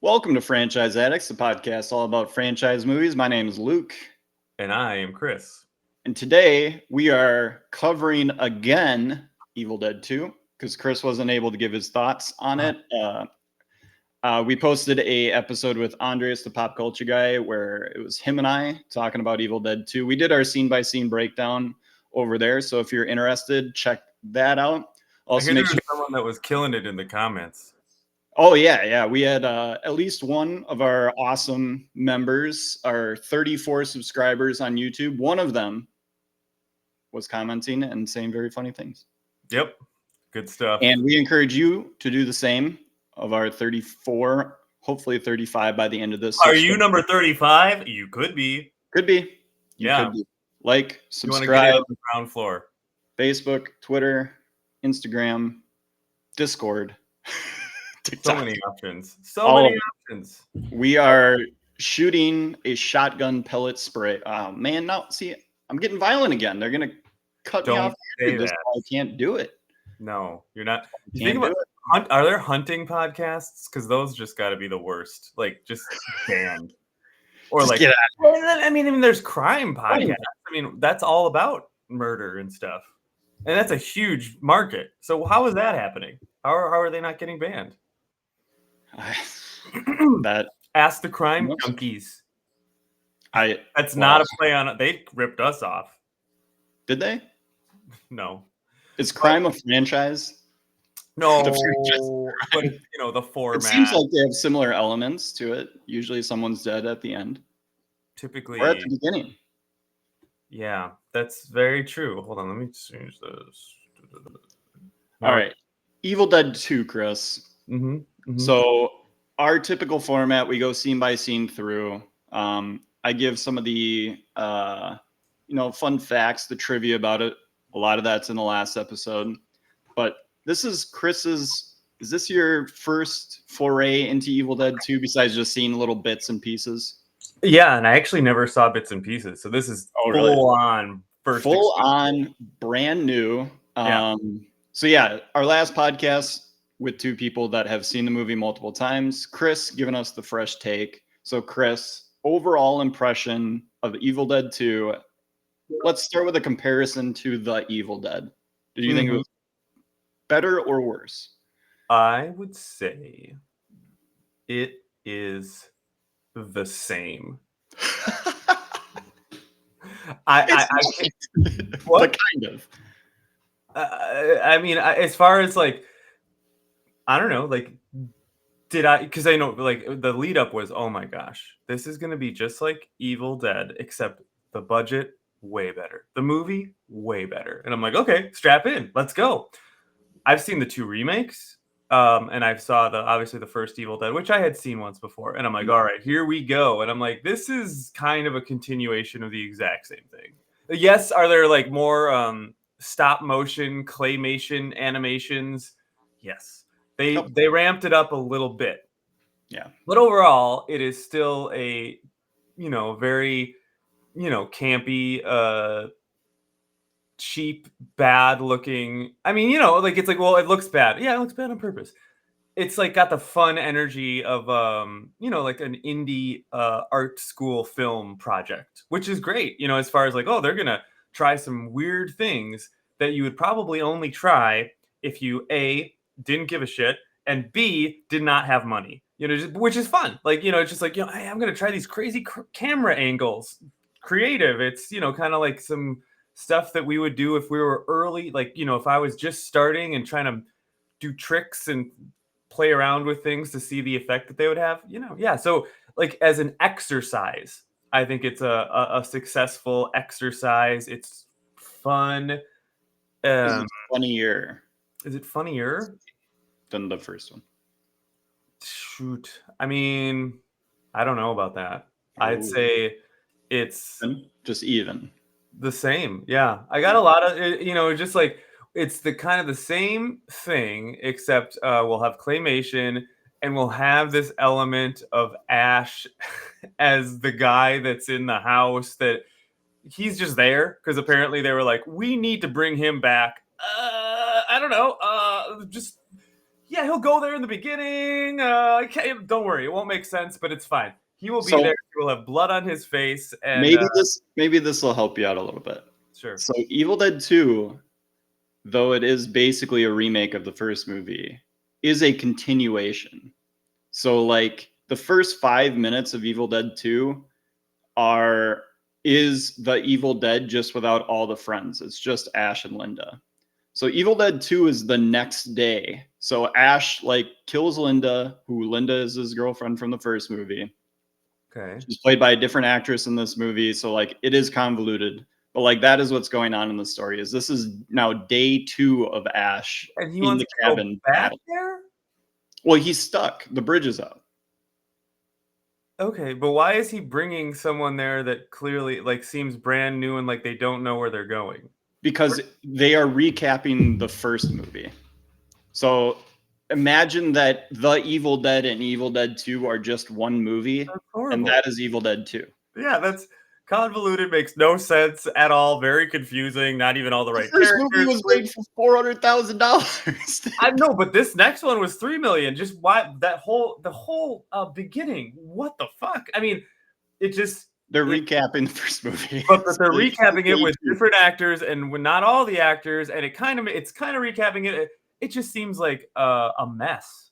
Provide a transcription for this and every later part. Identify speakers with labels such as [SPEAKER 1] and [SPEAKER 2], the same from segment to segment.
[SPEAKER 1] Welcome to Franchise Addicts, the podcast all about franchise movies. My name is Luke.
[SPEAKER 2] And I am Chris.
[SPEAKER 1] And today we are covering again Evil Dead 2 because Chris wasn't able to give his thoughts on it. We posted a episode with Andres, the pop culture guy, where it was him and I talking about Evil Dead 2. We did our scene-by-scene breakdown over there, so if you're interested, check that out.
[SPEAKER 2] Also, I hear there was someone that was killing it in the comments.
[SPEAKER 1] Oh, yeah. We had at least one of our awesome members, our 34 subscribers on YouTube. One of them was commenting and saying very funny things.
[SPEAKER 2] Yep. Good stuff.
[SPEAKER 1] And we encourage you to do the same of our 34, hopefully 35 by the end of this.
[SPEAKER 2] Are you number 35? You could be.
[SPEAKER 1] Could be.
[SPEAKER 2] Yeah.
[SPEAKER 1] Could be. Like, subscribe.
[SPEAKER 2] You want to get on the ground floor.
[SPEAKER 1] Facebook, Twitter, Instagram, Discord.
[SPEAKER 2] TikTok. So many options. So many options.
[SPEAKER 1] We are shooting a shotgun pellet spray. Oh, man, now, see, I'm getting violent again. They're going to cut me off. I can't do it.
[SPEAKER 2] No, you're not. Think about are there hunting podcasts? Because those just got to be the worst. Like, just banned. Or just like, I mean, there's crime podcasts. I mean, that's all about murder and stuff. And that's a huge market. So how is that happening? How are they not getting banned?
[SPEAKER 1] That
[SPEAKER 2] Ask the Crime Junkies. That's not a play on it. They ripped us off.
[SPEAKER 1] Did they?
[SPEAKER 2] No.
[SPEAKER 1] Is crime a franchise?
[SPEAKER 2] No, but the format.
[SPEAKER 1] It seems like they have similar elements to it. Usually someone's dead at the end.
[SPEAKER 2] Typically.
[SPEAKER 1] Or at the beginning.
[SPEAKER 2] Yeah, that's very true. Hold on, let me change this.
[SPEAKER 1] All right. Evil Dead 2, Chris. So our typical format, we go scene by scene through. I give some of the fun facts, the trivia about it. A lot of that's in the last episode. But this is Chris's. Is this your first foray into Evil Dead 2 besides just seeing little bits and pieces?
[SPEAKER 2] Yeah, and I actually never saw bits and pieces. So this is full on first.
[SPEAKER 1] Full on, brand new. So yeah, our last podcast with two people that have seen the movie multiple times. Chris giving us the fresh take. So Chris, overall impression of Evil Dead 2. Let's start with a comparison to The Evil Dead. Did you think it was better or worse?
[SPEAKER 2] I would say it is the same.
[SPEAKER 1] What kind of?
[SPEAKER 2] I mean, as far as like, I don't know, like, because I know like the lead up was, oh my gosh, this is going to be just like Evil Dead, except the budget way better. The movie way better. And I'm like, okay, strap in. Let's go. I've seen the 2 remakes. And I saw obviously the first Evil Dead, which I had seen once before. And I'm like, all right, here we go. And I'm like, this is kind of a continuation of the exact same thing. Yes. Are there like more stop motion, claymation animations? Yes. They ramped it up a little bit.
[SPEAKER 1] Yeah.
[SPEAKER 2] But overall, it is still a, very, campy, cheap, bad looking. I mean, like it's like, well, it looks bad. Yeah, it looks bad on purpose. It's like got the fun energy of like an indie art school film project, which is great, as far as like, oh, they're gonna try some weird things that you would probably only try if you A, didn't give a shit, and B, did not have money, which is fun. Like, it's just like, hey, I'm gonna try these crazy camera angles. Creative. It's, kind of like some stuff that we would do if we were early, like, if I was just starting and trying to do tricks and play around with things to see the effect that they would have, yeah. So like as an exercise, I think it's a successful exercise. It's fun.
[SPEAKER 1] Is it funnier?
[SPEAKER 2] Is it funnier
[SPEAKER 1] than the first one?
[SPEAKER 2] Shoot. I mean, I don't know about that. Ooh. I'd say it's
[SPEAKER 1] just even
[SPEAKER 2] the same. Yeah. I got a lot of, just like, it's the kind of the same thing, except we'll have claymation and we'll have this element of Ash as the guy that's in the house that he's just there because apparently they were like, we need to bring him back. I don't know. yeah, he'll go there in the beginning. Don't worry, it won't make sense, but it's fine. He will be
[SPEAKER 1] So-
[SPEAKER 2] there. He will have blood on his face, and
[SPEAKER 1] maybe this will help you out a little bit.
[SPEAKER 2] sure.
[SPEAKER 1] So Evil Dead 2, though it is basically a remake of the first movie, is a continuation. So like the first 5 minutes of Evil Dead 2 is the Evil Dead just without all the friends. It's just Ash and Linda. So Evil Dead 2 is the next day. So Ash like kills Linda, who Linda is his girlfriend from the first movie.
[SPEAKER 2] Okay.
[SPEAKER 1] She's played by a different actress in this movie, so like it is convoluted. But like that is what's going on in the story. Is this is now day 2 of Ash
[SPEAKER 2] And he
[SPEAKER 1] in
[SPEAKER 2] wants
[SPEAKER 1] the
[SPEAKER 2] to go
[SPEAKER 1] cabin
[SPEAKER 2] back
[SPEAKER 1] battle.
[SPEAKER 2] there.
[SPEAKER 1] Well, he's stuck. The bridge is up.
[SPEAKER 2] Okay, but why is he bringing someone there that clearly like seems brand new and like they don't know where they're going?
[SPEAKER 1] Because they are recapping the first movie. So imagine that The Evil Dead and Evil Dead 2 are just one movie,
[SPEAKER 2] That's horrible.
[SPEAKER 1] and that is Evil Dead 2.
[SPEAKER 2] Yeah, that's convoluted, makes no sense at all, very confusing, not even all the right
[SPEAKER 1] The first
[SPEAKER 2] characters.
[SPEAKER 1] movie was made for $400,000.
[SPEAKER 2] I know, but this next one was 3 million. Just why the whole beginning? What the fuck? I mean, it just
[SPEAKER 1] They're recapping the first movie.
[SPEAKER 2] but they're recapping it
[SPEAKER 1] Day
[SPEAKER 2] with
[SPEAKER 1] 2.
[SPEAKER 2] different actors and with not all the actors, and it's kind of recapping it. It just seems like a mess.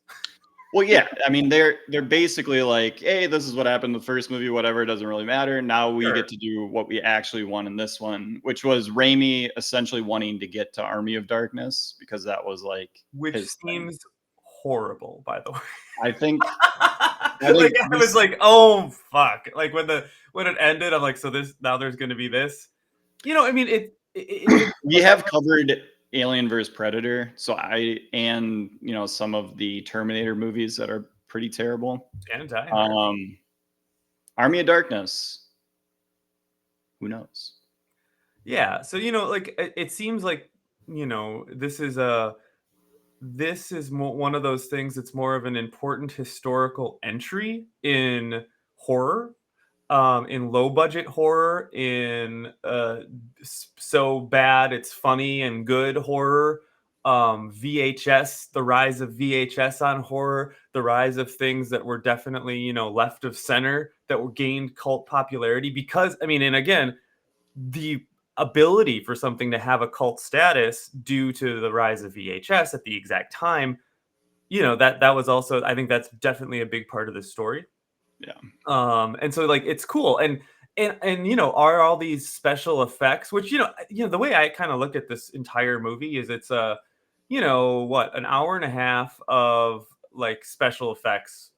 [SPEAKER 1] Well, yeah, I mean they're basically like, hey, this is what happened in the first movie, whatever, it doesn't really matter. Now we
[SPEAKER 2] Sure.
[SPEAKER 1] get to do what we actually want in this one, which was Raimi essentially wanting to get to Army of Darkness because that was like
[SPEAKER 2] Which
[SPEAKER 1] his thing.
[SPEAKER 2] seems horrible, by the way.
[SPEAKER 1] I think
[SPEAKER 2] Like, I was like, oh fuck! Like when it ended, I'm like, so now there's going to be this. You know, I mean,
[SPEAKER 1] we have covered Alien vs Predator, so and some of the Terminator movies that are pretty terrible.
[SPEAKER 2] and Die Hard.
[SPEAKER 1] Army of Darkness. Who knows?
[SPEAKER 2] Yeah, so like it seems like this is one of those things that's more of an important historical entry in horror, in low budget horror, in so bad it's funny and good horror, VHS, the rise of VHS on horror, the rise of things that were definitely left of center that were gained cult popularity because I mean, and again, the ability for something to have a cult status due to the rise of VHS at the exact time, that was also, I think that's definitely a big part of the story.
[SPEAKER 1] Yeah.
[SPEAKER 2] And so like it's cool, and are all these special effects, which the way I kind of look at this entire movie is it's an hour and a half of like special effects,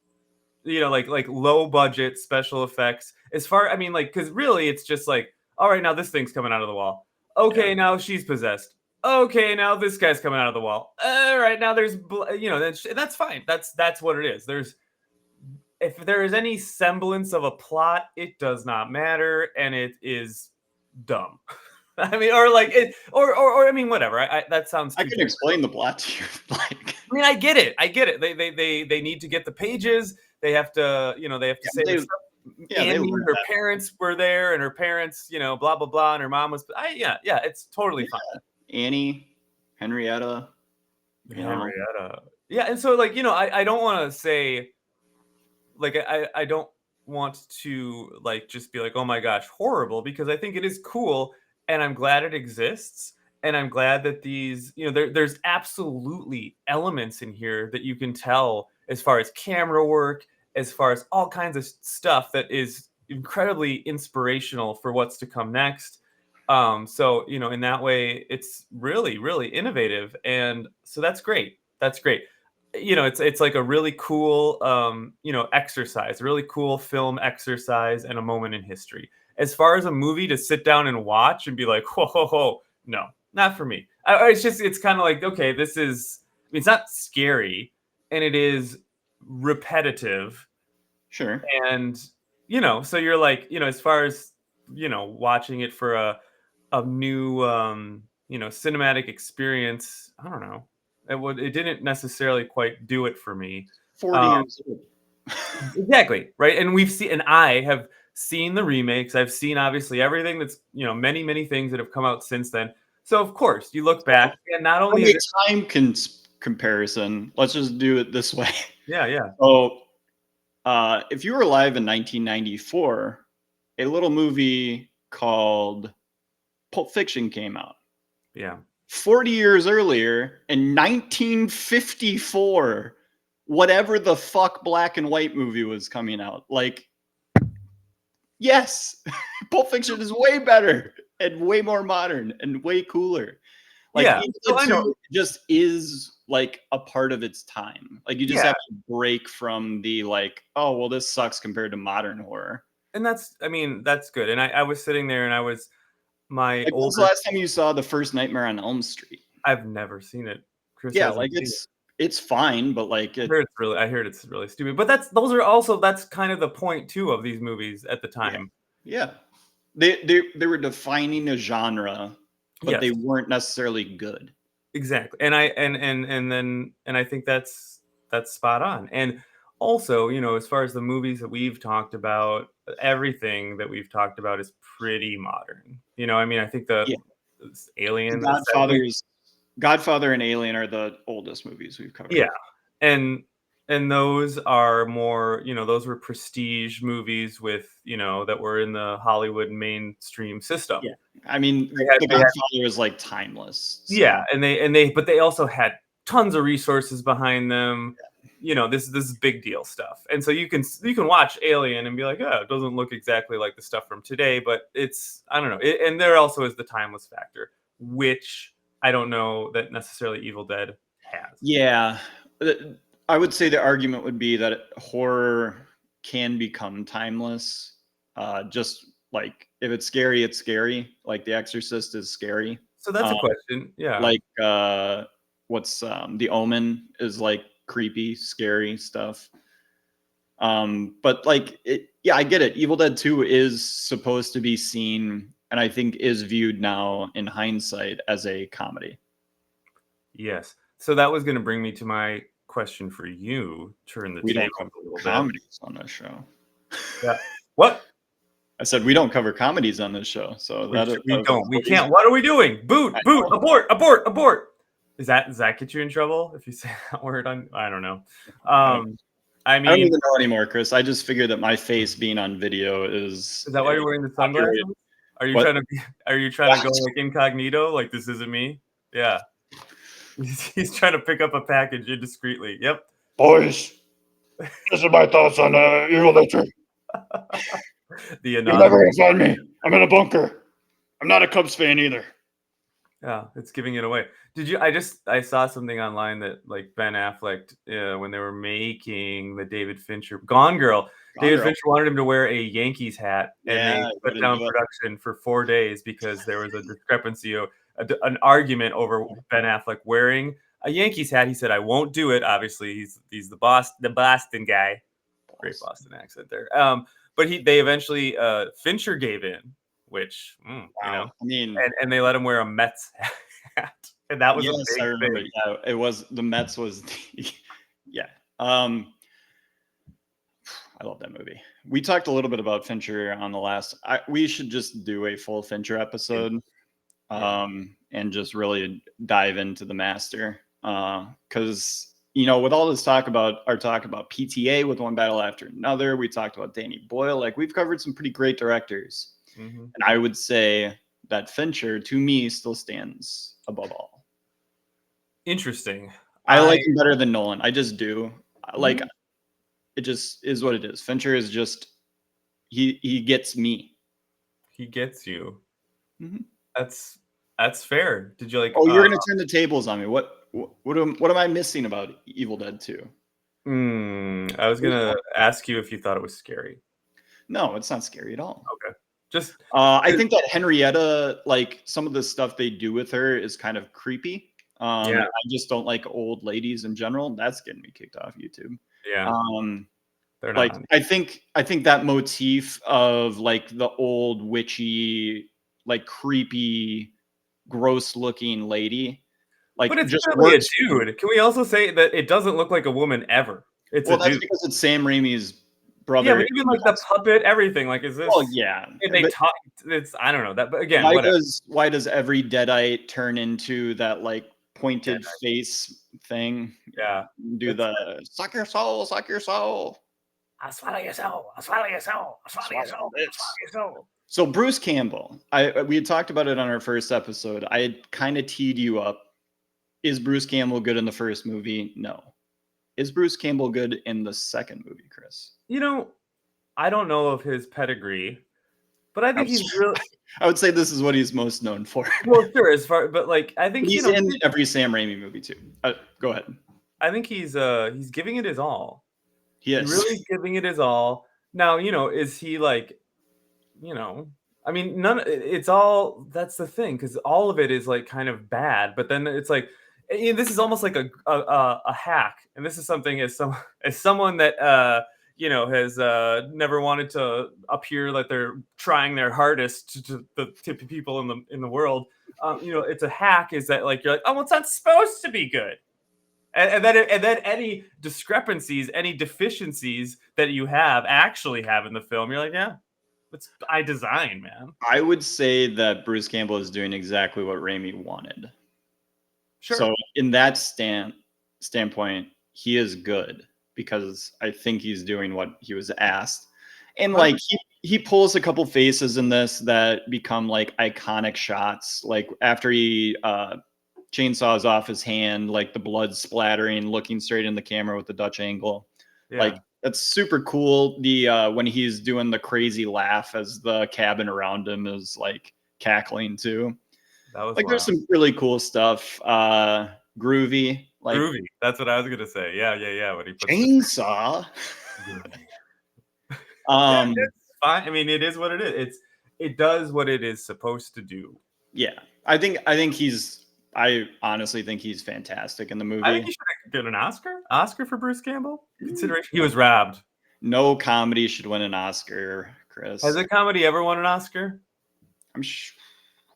[SPEAKER 2] like low budget special effects. I mean, like, because really it's just like, all right, now this thing's coming out of the wall. Okay,
[SPEAKER 1] Yeah.
[SPEAKER 2] now she's possessed. Okay, now this guy's coming out of the wall. All right, now there's, that's fine. That's what it is. If there is any semblance of a plot, it does not matter, and it is dumb. I mean, or like it, or I mean, whatever. That sounds.
[SPEAKER 1] I can explain the plot to you. Like,
[SPEAKER 2] I mean, I get it. They need to get the pages. They have to, they have to say. Annie, her parents were there, and her parents, blah blah blah, and her mom was. It's totally fine.
[SPEAKER 1] Annie, Henrietta.
[SPEAKER 2] Yeah, and so like I don't want to say, like I don't want to like just be like, oh my gosh, horrible, because I think it is cool, and I'm glad it exists, and I'm glad that these there's absolutely elements in here that you can tell as far as camera work, as far as all kinds of stuff that is incredibly inspirational for what's to come next. So, in that way, it's really, really innovative. And so that's great. That's great. It's like a really cool, exercise, really cool film exercise and a moment in history. As far as a movie to sit down and watch and be like, whoa, no, not for me. It's kind of like, okay, it's not scary, and it is repetitive.
[SPEAKER 1] Sure.
[SPEAKER 2] And so you're like, as far as watching it for a new cinematic experience, I don't know, it didn't necessarily quite do it for me.
[SPEAKER 1] 40 years old.
[SPEAKER 2] Exactly, right. And I have seen the remakes. I've seen obviously everything that's many things that have come out since then. So of course you look back, and not only
[SPEAKER 1] time comparison. Let's just do it this way.
[SPEAKER 2] Yeah.
[SPEAKER 1] So, if you were alive in 1994, a little movie called Pulp Fiction came out.
[SPEAKER 2] Yeah.
[SPEAKER 1] 40 years earlier, in 1954, whatever the fuck black and white movie was coming out, like, yes, Pulp Fiction is way better and way more modern and way cooler. Like,
[SPEAKER 2] Yeah, so I know.
[SPEAKER 1] It just is like a part of its time. Like, you just
[SPEAKER 2] Yeah.
[SPEAKER 1] have to break from the like, oh, well, this sucks compared to modern horror.
[SPEAKER 2] And that's good. And I was sitting there and I was
[SPEAKER 1] Like, when was the last time you saw the first Nightmare on Elm Street?
[SPEAKER 2] I've never seen it. Chris
[SPEAKER 1] Yeah,
[SPEAKER 2] hasn't
[SPEAKER 1] like
[SPEAKER 2] seen
[SPEAKER 1] it's fine, but like
[SPEAKER 2] I heard it's really stupid. But that's kind of the point too of these movies at the time.
[SPEAKER 1] Yeah. They were defining a genre, but they weren't necessarily good.
[SPEAKER 2] Exactly. And I think that's spot on. And also, you know, as far as the movies that we've talked about, everything that we've talked about is pretty modern. You know, I mean, I think Alien,
[SPEAKER 1] Godfather and Alien are the oldest movies we've covered.
[SPEAKER 2] Yeah. And those are more, you know, those were prestige movies with, you know, that were in the Hollywood mainstream system.
[SPEAKER 1] Yeah. I mean, the Godfather was like timeless.
[SPEAKER 2] So. Yeah, but they also had tons of resources behind them. Yeah. You know, this is big deal stuff. And so you can watch Alien and be like, oh, it doesn't look exactly like the stuff from today, but it's, I don't know. And there also is the timeless factor, which I don't know that necessarily Evil Dead has.
[SPEAKER 1] Yeah. I would say the argument would be that horror can become timeless. Just like if it's scary, it's scary. Like The Exorcist is scary.
[SPEAKER 2] So that's a question. Yeah.
[SPEAKER 1] Like what's The Omen is like creepy, scary stuff. But like I get it. Evil Dead 2 is supposed to be seen, and I think is viewed now in hindsight as a comedy.
[SPEAKER 2] Yes. So that was going to bring me to my question for you. Turn the table a little bit.
[SPEAKER 1] Comedies on this show.
[SPEAKER 2] Yeah. What?
[SPEAKER 1] I said we don't cover comedies on this show, so
[SPEAKER 2] we don't. We can't. What are we doing? Boot! Abort! Does that get you in trouble if you say that word? I don't know. I mean,
[SPEAKER 1] I don't even know anymore, Chris. I just figured that my face being on video is.
[SPEAKER 2] Is that why you're wearing the sunglasses? Are you trying to go like incognito? Like this isn't me? Yeah. He's trying to pick up a package indiscreetly. Yep.
[SPEAKER 3] Boys, this is my thoughts on Evil Dead 2. You're never gonna find me. I'm in a bunker. I'm not a Cubs fan either.
[SPEAKER 2] Yeah, it's giving it away. Did you? I saw something online that like Ben Affleck, when they were making the David Fincher Gone Girl, David Fincher wanted him to wear a Yankees hat, and they put down production for 4 days because there was a discrepancy of an argument over Ben Affleck wearing a Yankees hat. He said, "I won't do it." Obviously, he's the Boston guy. Great Boston accent there. But they eventually Fincher gave in, which you know,
[SPEAKER 1] I mean,
[SPEAKER 2] and they let him wear a Mets hat, and that was a big thing.
[SPEAKER 1] Yeah, it was the Mets was yeah. I love that movie. We talked a little bit about Fincher on the last. We should just do a full Fincher episode. And just really dive into the master, because you know, with all this talk about PTA with One Battle After Another, we talked about Danny Boyle. Like we've covered some pretty great directors, and I would say that Fincher, to me, still stands above all.
[SPEAKER 2] Interesting.
[SPEAKER 1] I like him better than Nolan. I just do. Like it just is what it is. Fincher is just he gets me.
[SPEAKER 2] He gets you. That's fair. Did you like?
[SPEAKER 1] Oh, you're gonna turn the tables on me. What am I missing about Evil Dead 2?
[SPEAKER 2] I was gonna ask you if you thought it was scary.
[SPEAKER 1] No, it's not scary at all.
[SPEAKER 2] Okay. Just
[SPEAKER 1] I think that Henrietta, like some of the stuff they do with her, is kind of creepy. I just don't like old ladies in general. That's getting me kicked off YouTube.
[SPEAKER 2] Yeah.
[SPEAKER 1] Like I think that motif of like the old witchy, like creepy, gross looking lady, like,
[SPEAKER 2] but it's just really a dude. Can we also say that it doesn't look like a woman ever? It's
[SPEAKER 1] that's because it's Sam Raimi's brother.
[SPEAKER 2] Yeah, but even like the puppet, everything. Like, is this?
[SPEAKER 1] Well, yeah.
[SPEAKER 2] If they talk, it's I don't know that. But again,
[SPEAKER 1] why does every Deadite turn into that like pointed face thing.
[SPEAKER 2] Yeah.
[SPEAKER 1] Do the suck your soul, suck your soul.
[SPEAKER 2] I'll swallow your soul. I'll swallow your soul. I'll swallow your soul. I'll swallow your soul.
[SPEAKER 1] So Bruce Campbell, we had talked about it on our first episode. I had kind of teed you up. Is Bruce Campbell good in the first movie? No. Is Bruce Campbell good in the second movie, Chris?
[SPEAKER 2] You know, I don't know of his pedigree, but I think he's really.
[SPEAKER 1] I would say this is what he's most known for.
[SPEAKER 2] Well, sure, but like I think
[SPEAKER 1] he's in every Sam Raimi movie too. Go ahead.
[SPEAKER 2] I think he's giving it his all.
[SPEAKER 1] He is.
[SPEAKER 2] He's really giving it his all. Now, is he like, I mean, it's all, that's the thing, because all of it is like kind of bad, but then it's like, this is almost like a hack, and this is something as someone that has never wanted to appear like they're trying their hardest to the people in the world. It's a hack. Is that like you're like, oh, well, it's not supposed to be good, and then any discrepancies, any deficiencies that you actually have in the film, you're like, yeah, it's by design, man.
[SPEAKER 1] I would say that Bruce Campbell is doing exactly what Raimi wanted.
[SPEAKER 2] Sure.
[SPEAKER 1] So in that standpoint, he is good because I think he's doing what he was asked. And like he pulls a couple faces in this that become like iconic shots. Like after he chainsaws off his hand, like the blood splattering, looking straight in the camera with the Dutch angle. Yeah. Like that's super cool. The when he's doing the crazy laugh as the cabin around him is like cackling too.
[SPEAKER 2] That was
[SPEAKER 1] like wild. There's some really cool stuff. Groovy. Like
[SPEAKER 2] groovy. That's what I was gonna say. Yeah. When he puts
[SPEAKER 1] chainsaw.
[SPEAKER 2] It's fine. I mean, it is what it is. It does what it is supposed to do.
[SPEAKER 1] Yeah. I honestly think he's fantastic in the movie.
[SPEAKER 2] I think he should get an Oscar for Bruce Campbell. Consideration. He was robbed.
[SPEAKER 1] No comedy should win an Oscar, Chris.
[SPEAKER 2] Has a comedy ever won an Oscar?
[SPEAKER 1] I'm sure.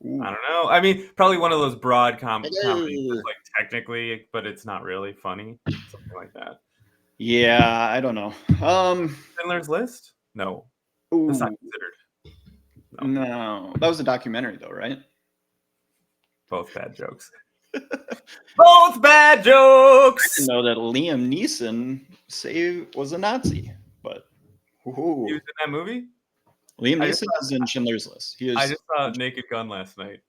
[SPEAKER 2] I don't know. I mean, probably one of those broad comedies, like technically, but it's not really funny. Something like that.
[SPEAKER 1] Yeah, I don't know.
[SPEAKER 2] Schindler's List? No.
[SPEAKER 1] Ooh.
[SPEAKER 2] That's not considered.
[SPEAKER 1] No. That was a documentary though, right?
[SPEAKER 2] Both bad jokes. Both bad jokes!
[SPEAKER 1] I didn't know that Liam Neeson was a Nazi, but
[SPEAKER 2] he was in that movie?
[SPEAKER 1] Liam Neeson is in Schindler's List.
[SPEAKER 2] I just saw Naked Gun last night.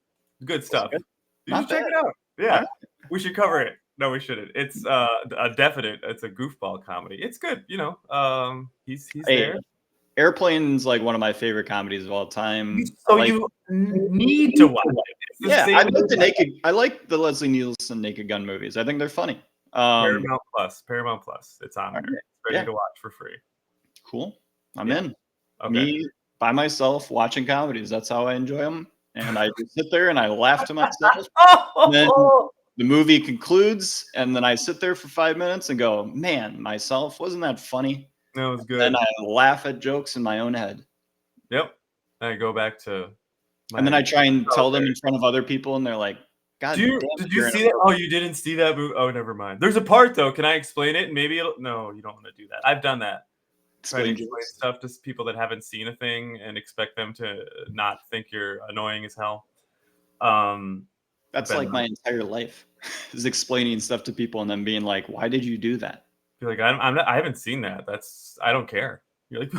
[SPEAKER 2] Good stuff.
[SPEAKER 1] Good.
[SPEAKER 2] You should check it out. Yeah. We should cover it. No, we shouldn't. It's it's a goofball comedy. It's good, he's there.
[SPEAKER 1] Airplane's like one of my favorite comedies of all time.
[SPEAKER 2] So you need to watch it.
[SPEAKER 1] Yeah, I like the Leslie Nielsen Naked Gun movies. I think they're funny.
[SPEAKER 2] Paramount Plus. It's on there. It's ready to watch for free.
[SPEAKER 1] Cool. I'm in.
[SPEAKER 2] Okay.
[SPEAKER 1] Me by myself watching comedies. That's how I enjoy them. And I just sit there and I laugh to myself. And then the movie concludes, and then I sit there for 5 minutes and go, man, myself, wasn't that funny?
[SPEAKER 2] That was good.
[SPEAKER 1] And I laugh at jokes in my own head.
[SPEAKER 2] Yep. I go back to
[SPEAKER 1] and then I try and tell them in front of other people, and they're like, God
[SPEAKER 2] did you see that? Oh, you didn't see that movie? Oh, never mind. There's a part though. Can I explain it? And maybe no, you don't want to do that. I've done that. Try to explain stuff to people that haven't seen a thing and expect them to not think you're annoying as hell.
[SPEAKER 1] That's like my entire life is explaining stuff to people and then being like, why did you do that?
[SPEAKER 2] You're like, I haven't seen that. I don't care. You're like,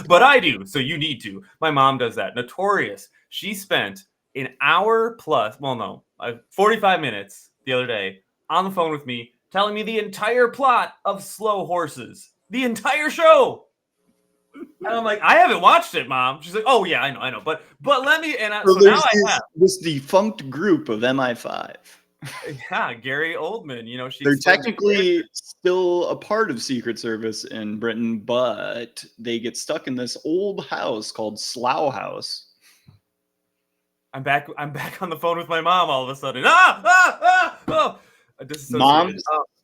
[SPEAKER 2] but I do. So you need to. My mom does that. Notorious. She spent an hour plus, 45 minutes the other day on the phone with me, telling me the entire plot of Slow Horses. The entire show. And I'm like, I haven't watched it, Mom. She's like, oh yeah, I know. But let me. And so now I have
[SPEAKER 1] this defunct group of MI5.
[SPEAKER 2] Yeah, Gary Oldman.
[SPEAKER 1] They're technically still a part of Secret Service in Britain, but they get stuck in this old house called Slough House.
[SPEAKER 2] I'm back on the phone with my mom all of a sudden.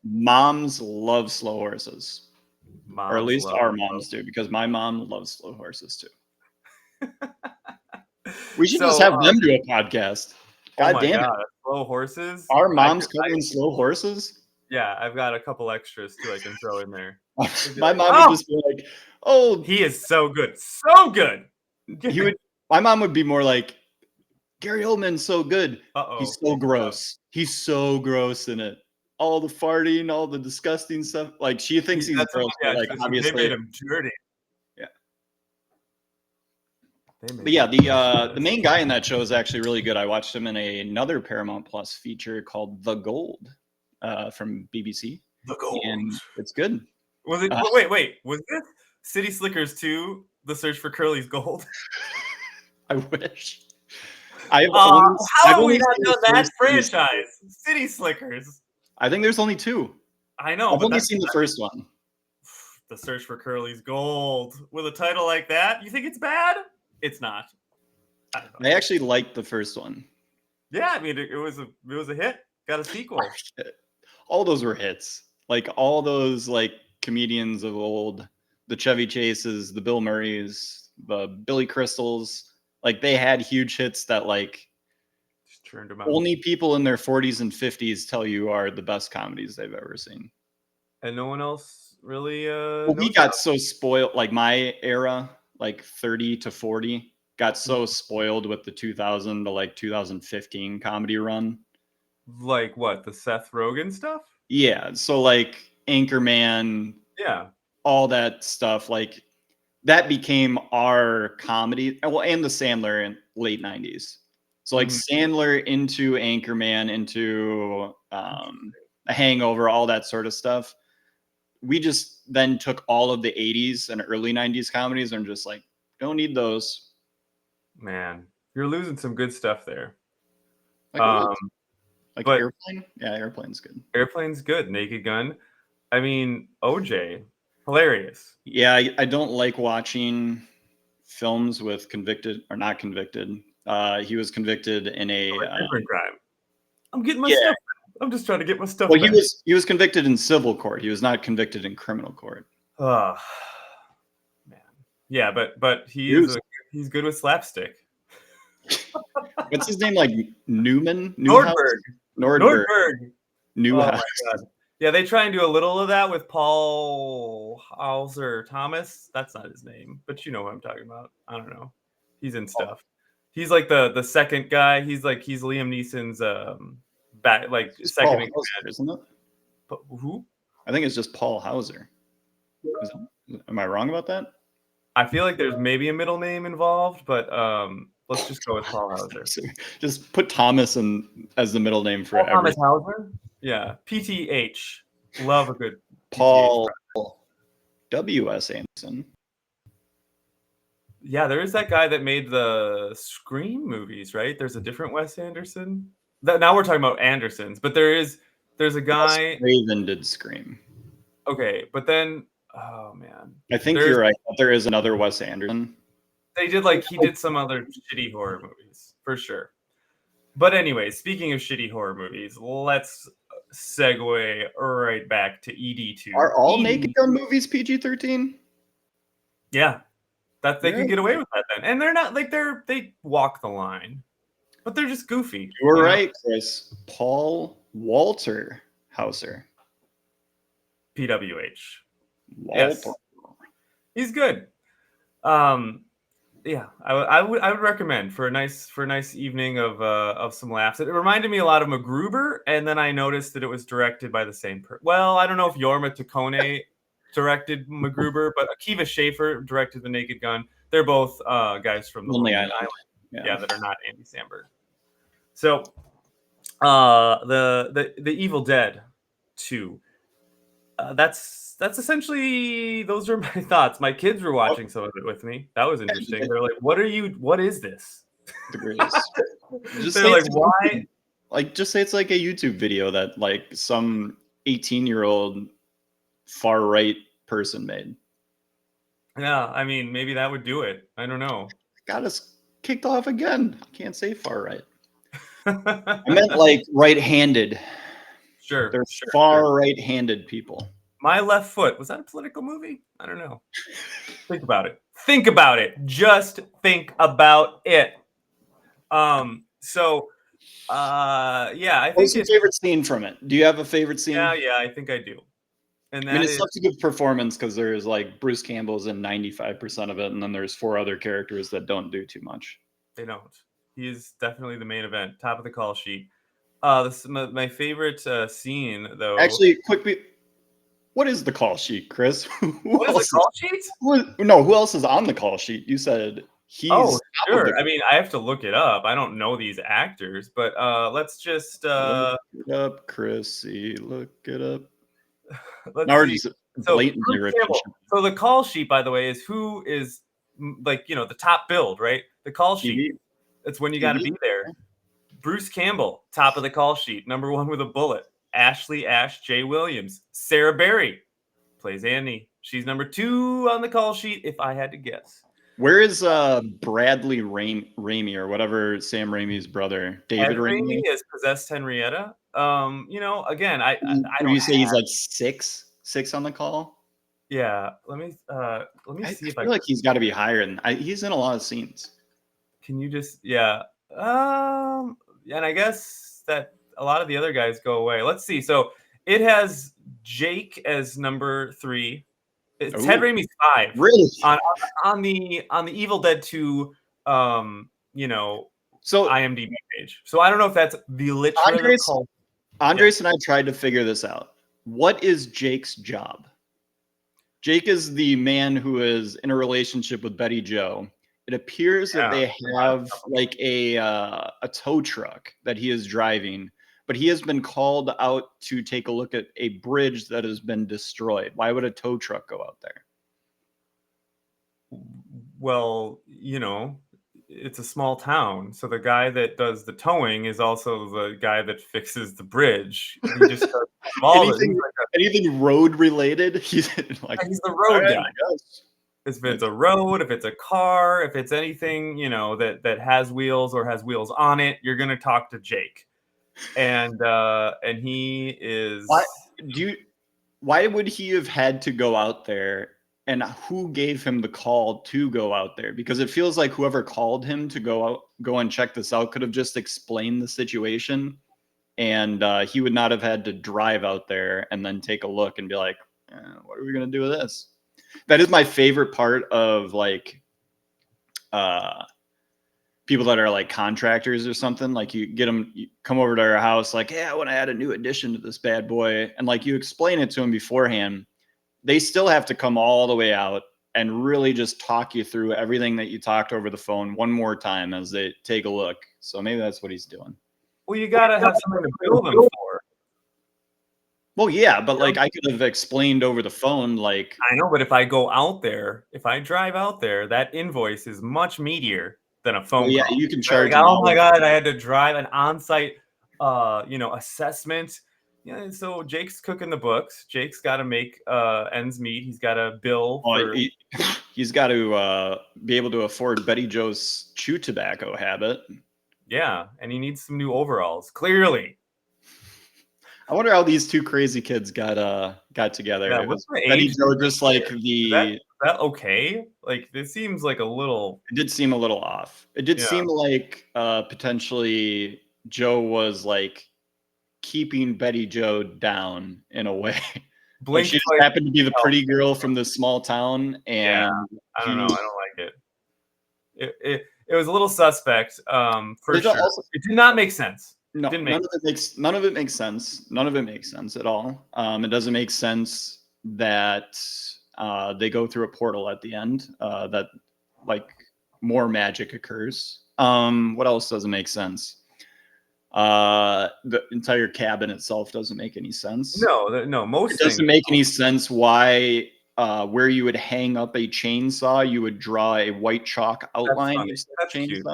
[SPEAKER 1] Moms love slow horses. Or at least our moms do, because my mom loves slow horses too. We should just have them do a podcast. God damn it.
[SPEAKER 2] Slow horses?
[SPEAKER 1] Our moms covering slow horses?
[SPEAKER 2] Yeah, I've got a couple extras too I can throw in there.
[SPEAKER 1] My mom would just be like, oh.
[SPEAKER 2] He is so good. So good.
[SPEAKER 1] My mom would be more like, Gary Oldman's so good.
[SPEAKER 2] Uh-oh.
[SPEAKER 1] He's so gross. He's so gross in it. All the farting, all the disgusting stuff. Like she thinks he's gross, but like obviously
[SPEAKER 2] they made him dirty.
[SPEAKER 1] Yeah.
[SPEAKER 2] But
[SPEAKER 1] the main guy in that show is actually really good. I watched him in another Paramount Plus feature called The Gold from BBC.
[SPEAKER 2] The Gold.
[SPEAKER 1] And it's good.
[SPEAKER 2] Was it? Wait. Was this City Slickers 2, The Search for Curly's Gold?
[SPEAKER 1] I wish.
[SPEAKER 2] How have we not done that franchise? City Slickers.
[SPEAKER 1] I think there's only 2.
[SPEAKER 2] I know.
[SPEAKER 1] I've only seen the first one.
[SPEAKER 2] The Search for Curly's Gold. With a title like that, you think it's bad? It's not.
[SPEAKER 1] I actually liked the first one.
[SPEAKER 2] Yeah, I mean, it was a hit. Got a sequel.
[SPEAKER 1] All those were hits. Like all those like comedians of old, the Chevy Chases, the Bill Murrays, the Billy Crystals, like they had huge hits that like
[SPEAKER 2] just turned them out.
[SPEAKER 1] Only people in their 40s and 50s tell you are the best comedies they've ever seen.
[SPEAKER 2] And no one else really
[SPEAKER 1] we got so spoiled, like my era, like 30 to 40, got so spoiled with the 2000 to like 2015 comedy run.
[SPEAKER 2] Like what? The Seth Rogen stuff?
[SPEAKER 1] Yeah, so like Anchorman,
[SPEAKER 2] yeah,
[SPEAKER 1] all that stuff, like that became our comedy. Well, and the Sandler in late 90s. So like Sandler into Anchorman, into A Hangover, all that sort of stuff. We just then took all of the 80s and early 90s comedies and just like, don't need those.
[SPEAKER 2] Man, you're losing some good stuff there.
[SPEAKER 1] Like Airplane? Yeah, Airplane's good.
[SPEAKER 2] Airplane's good. Naked Gun. I mean, OJ, hilarious.
[SPEAKER 1] Yeah, I don't like watching films with convicted or not convicted. He was convicted in a
[SPEAKER 2] different crime. I'm getting my stuff. I'm just trying to get my stuff.
[SPEAKER 1] Well, he was convicted in civil court. He was not convicted in criminal court.
[SPEAKER 2] Oh man. Yeah, but he's good with slapstick.
[SPEAKER 1] What's his name? Like Newman?
[SPEAKER 2] Nordberg.
[SPEAKER 1] Newhouse.
[SPEAKER 2] Oh my God. Yeah, they try and do a little of that with Paul Hauser Thomas. That's not his name, but you know what I'm talking about. I don't know. He's in stuff. He's like the second guy. He's Liam Neeson's second in command,
[SPEAKER 1] isn't it?
[SPEAKER 2] Who?
[SPEAKER 1] I think it's just Paul Hauser. Am I wrong about that?
[SPEAKER 2] I feel like there's maybe a middle name involved, but let's just go with Paul Hauser.
[SPEAKER 1] Just put Thomas as the middle name for
[SPEAKER 2] Thomas Hauser? Yeah. PTH. Love a good
[SPEAKER 1] Paul W.S. Anderson.
[SPEAKER 2] Yeah, there is that guy that made the Scream movies, right? There's a different Wes Anderson. Now we're talking about Andersons, but there's a guy.
[SPEAKER 1] Raven did Scream.
[SPEAKER 2] Okay, but then, oh man,
[SPEAKER 1] I think you're right. There is another Wes Anderson.
[SPEAKER 2] They did he did some other shitty horror movies for sure. But anyway, speaking of shitty horror movies, let's segue right back to ED2.
[SPEAKER 1] Are all Naked Gun movies PG-13?
[SPEAKER 2] Yeah, that they can get away with that then, and they're not they walk the line, but they're just goofy.
[SPEAKER 1] You were right, Chris. Paul Walter Hauser.
[SPEAKER 2] PWH.
[SPEAKER 1] Walter.
[SPEAKER 2] Yes. He's good. Yeah, I would recommend for a nice evening of some laughs. It reminded me a lot of MacGruber, and then I noticed that it was directed by the same person. Well, I don't know if Jorma Taccone directed MacGruber, but Akiva Schaffer directed The Naked Gun. They're both guys from the Lonely Island. Yeah, that are not Andy Samberg. So, the Evil Dead 2. That's essentially, those are my thoughts. My kids were watching some of it with me. That was interesting. They're like, what is this?
[SPEAKER 1] The greatest.
[SPEAKER 2] They're like, why?
[SPEAKER 1] Like, just say it's like a YouTube video that like some 18-year-old far right person made.
[SPEAKER 2] Yeah, I mean, maybe that would do it. I don't know.
[SPEAKER 1] Got us kicked off again. Can't say far right. I meant like right-handed.
[SPEAKER 2] Sure.
[SPEAKER 1] They're far right-handed people.
[SPEAKER 2] My Left Foot. Was that a political movie? I don't know. Think about it. Think about it. Just think about it. I think
[SPEAKER 1] what's your favorite scene from it? Do you have a favorite scene?
[SPEAKER 2] Yeah, I think I do. And
[SPEAKER 1] it's such a good performance because there's like Bruce Campbell's in 95% of it, and then there's 4 other characters that don't do too much.
[SPEAKER 2] They don't. He is definitely the main event, top of the call sheet. This is my favorite scene, though.
[SPEAKER 1] Actually, what is the call sheet, Chris?
[SPEAKER 2] What is the call sheet?
[SPEAKER 1] Who else is on the call sheet? You said he's.
[SPEAKER 2] Oh, sure. I mean, I have to look it up. I don't know these actors, but let's just
[SPEAKER 1] look it up, Chrissy. Look it up.
[SPEAKER 2] Let's see. So the call sheet, by the way, is who is like, you know, the top build, right? The call sheet. That's when you got to be there. Bruce Campbell, top of the call sheet, number 1 with a bullet. Ashley Ash J. Williams. Sarah Berry plays Annie. She's number 2 on the call sheet, if I had to guess.
[SPEAKER 1] Where is Bradley Raimi or whatever Sam Raimi's brother? David Raimi
[SPEAKER 2] is possessed Henrietta. You know, again, I
[SPEAKER 1] don't. You say he's like six on the call.
[SPEAKER 2] Yeah, let me see if I
[SPEAKER 1] feel like he's got to be higher than. He's in a lot of scenes.
[SPEAKER 2] Can you just and I guess that a lot of the other guys go away. Let's see. So it has Jake as number 3. It's Ted Raimi's 5.
[SPEAKER 1] Really?
[SPEAKER 2] On the Evil Dead 2 you know, so IMDb page. So I don't know if that's the literal call.
[SPEAKER 1] Andres and I tried to figure this out. What is Jake's job? Jake is the man who is in a relationship with Betty Jo. It appears that they have like a tow truck that he is driving, but he has been called out to take a look at a bridge that has been destroyed. Why would a tow truck go out there?
[SPEAKER 2] Well, you know, it's a small town, so the guy that does the towing is also the guy that fixes the bridge. He just
[SPEAKER 1] anything road related. He's like
[SPEAKER 2] he's the road guy. If it's a road, if it's a car, if it's anything, you know, that has wheels or has wheels on it, you're gonna talk to Jake. And he is.
[SPEAKER 1] Why would he have had to go out there? And who gave him the call to go out there? Because it feels like whoever called him to go and check this out could have just explained the situation, and he would not have had to drive out there and then take a look and be like, "What are we gonna do with this?" That is my favorite part of like people that are like contractors or something. Like you come over to our house, like, "Yeah, I want to add a new addition to this bad boy," and like you explain it to them beforehand. They still have to come all the way out and really just talk you through everything that you talked over the phone one more time as they take a look. So maybe that's what he's doing.
[SPEAKER 2] Well, you got to have something to build them for.
[SPEAKER 1] Well, yeah, but like I could have explained over the phone, like.
[SPEAKER 2] I know, but if I go out there, if I drive out there, that invoice is much meatier than a phone call.
[SPEAKER 1] Yeah, you can charge.
[SPEAKER 2] Like, oh my God, I had to drive an on-site, assessment. Yeah, so Jake's cooking the books. Jake's got to make ends meet. He's got to bill.
[SPEAKER 1] He's got to be able to afford Betty Jo's chew tobacco habit.
[SPEAKER 2] Yeah, and he needs some new overalls. Clearly.
[SPEAKER 1] I wonder how these two crazy kids got together.
[SPEAKER 2] Yeah,
[SPEAKER 1] was Betty Jo just like
[SPEAKER 2] Is that okay? Like, this seems like a little.
[SPEAKER 1] It did seem a little off. It did seem like potentially Joe was like keeping Betty Jo down in a way. Like she just happened to be the pretty girl from this small town, and
[SPEAKER 2] I don't know. I don't like it. It was a little suspect, for sure. It did not make sense.
[SPEAKER 1] No, none of it makes sense. None of it makes sense at all. It doesn't make sense that they go through a portal at the end. That like more magic occurs. What else doesn't make sense? The entire cabin itself doesn't make any sense.
[SPEAKER 2] No. Most
[SPEAKER 1] it doesn't make any sense why where you would hang up a chainsaw, you would draw a white chalk outline.
[SPEAKER 2] That's cute.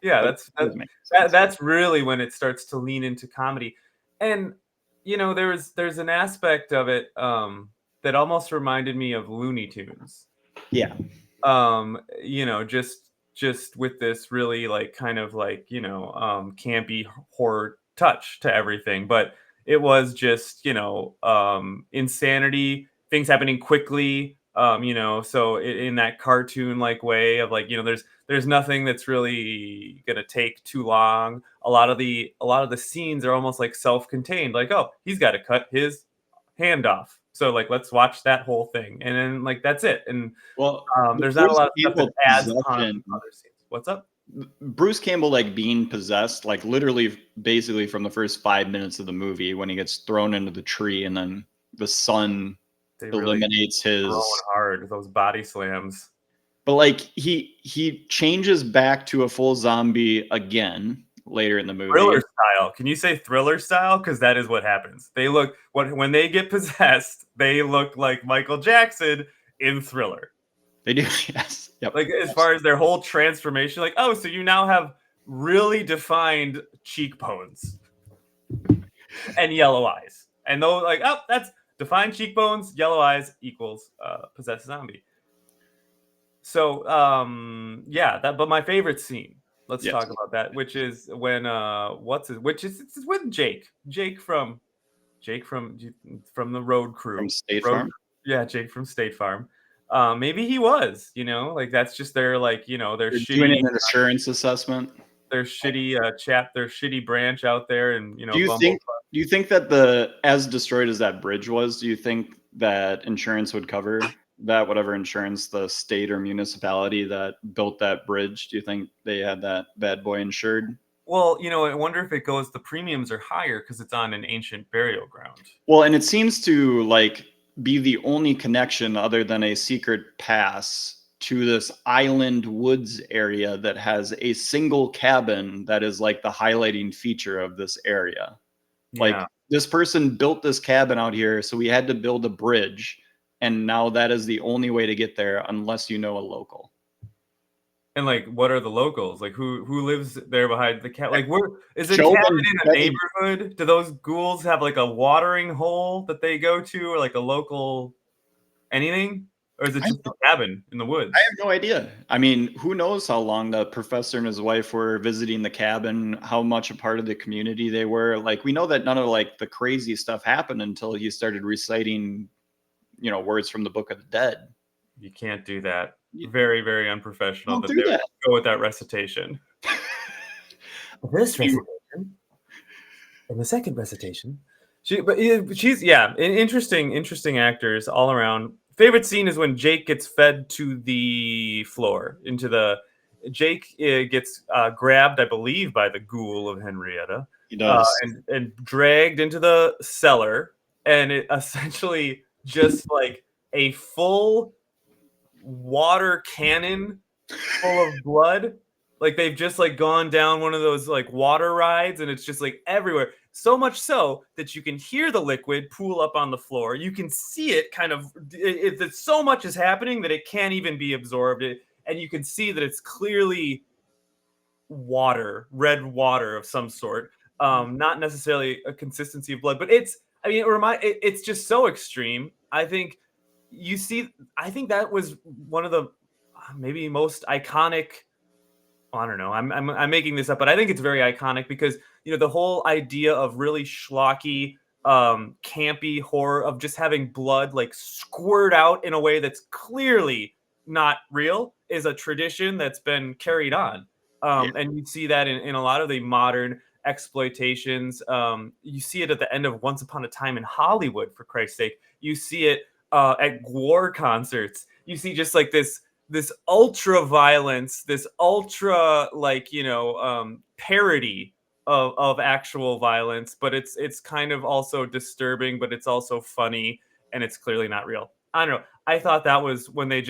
[SPEAKER 2] That's really when it starts to lean into comedy. And you know, there's an aspect of it that almost reminded me of Looney Tunes.
[SPEAKER 1] Yeah.
[SPEAKER 2] You know, just with this really like kind of like, you know, campy horror touch to everything, but it was just, you know, insanity, things happening quickly, you know, so in that cartoon like way of like, you know, there's nothing that's really gonna take too long. A lot of the scenes are almost like self-contained, like, oh, he's got to cut his hand off, so like let's watch that whole thing, and then like that's it. And
[SPEAKER 1] well,
[SPEAKER 2] there's not a lot of stuff that adds on other scenes. What's up?
[SPEAKER 1] Bruce Campbell like being possessed, like literally basically from the first 5 minutes of the movie when he gets thrown into the tree and then the sun eliminates his
[SPEAKER 2] hard, those body slams.
[SPEAKER 1] But like he changes back to a full zombie again later in the movie.
[SPEAKER 2] Thriller style. Can you say Thriller style? Because that is what happens. They look when they get possessed, they look like Michael Jackson in Thriller.
[SPEAKER 1] They do, yes. Yep.
[SPEAKER 2] Like as far as their whole transformation, like, oh, so you now have really defined cheekbones and yellow eyes. And though, like, oh, that's defined cheekbones, yellow eyes equals possessed zombie. So yeah, but my favorite scene, let's talk about that, which is when it's with Jake from the road crew.
[SPEAKER 1] From State Farm?
[SPEAKER 2] Yeah, Jake from State Farm. Maybe he was, like that's just their like, their shitty
[SPEAKER 1] doing an insurance assessment.
[SPEAKER 2] Their shitty their shitty branch out there, and
[SPEAKER 1] Do you think that as destroyed as that bridge was, do you think that insurance would cover that, whatever insurance the state or municipality that built that bridge, do you think they had that bad boy insured?
[SPEAKER 2] Well, I wonder if it goes, the premiums are higher because it's on an ancient burial ground.
[SPEAKER 1] Well, and it seems to like be the only connection other than a secret pass to this island woods area that has a single cabin that is like the highlighting feature of this area. Yeah. Like this person built this cabin out here, so we had to build a bridge, and now that is the only way to get there unless you know a local.
[SPEAKER 2] And like, what are the locals? Like, who lives there behind the cabin? Like, where is it? Cabin in a neighborhood? Do those ghouls have like a watering hole that they go to, or like a local anything? Or is it just a cabin in the woods?
[SPEAKER 1] I have no idea. I mean, who knows how long the professor and his wife were visiting the cabin, how much a part of the community they were. Like, we know that none of like the crazy stuff happened until he started reciting, words from the Book of the Dead.
[SPEAKER 2] You can't do that. Very, very unprofessional.
[SPEAKER 1] Don't do that.
[SPEAKER 2] Go with that recitation. This recitation. And the second recitation. She's interesting actors all around. Favorite scene is when Jake gets fed to the floor. Jake gets grabbed, I believe, by the ghoul of Henrietta.
[SPEAKER 1] He does.
[SPEAKER 2] And dragged into the cellar, and it essentially just like a full water cannon full of blood. Like they've just like gone down one of those like water rides, and it's just like everywhere. So much so that you can hear the liquid pool up on the floor. You can see it kind of, so much is happening that it can't even be absorbed. And you can see that it's clearly red water of some sort. Not necessarily a consistency of blood, but it's just so extreme. I think that was one of the maybe most iconic. I don't know. I'm making this up, but I think it's very iconic because the whole idea of really schlocky, campy horror of just having blood like squirt out in a way that's clearly not real is a tradition that's been carried on. And you see that in a lot of the modern exploitations. You see it at the end of Once Upon a Time in Hollywood, for Christ's sake. You see it at war concerts. You see just like this ultra violence, this ultra parody of actual violence, but it's kind of also disturbing, but it's also funny, and it's clearly not real. I don't know. I thought that was when they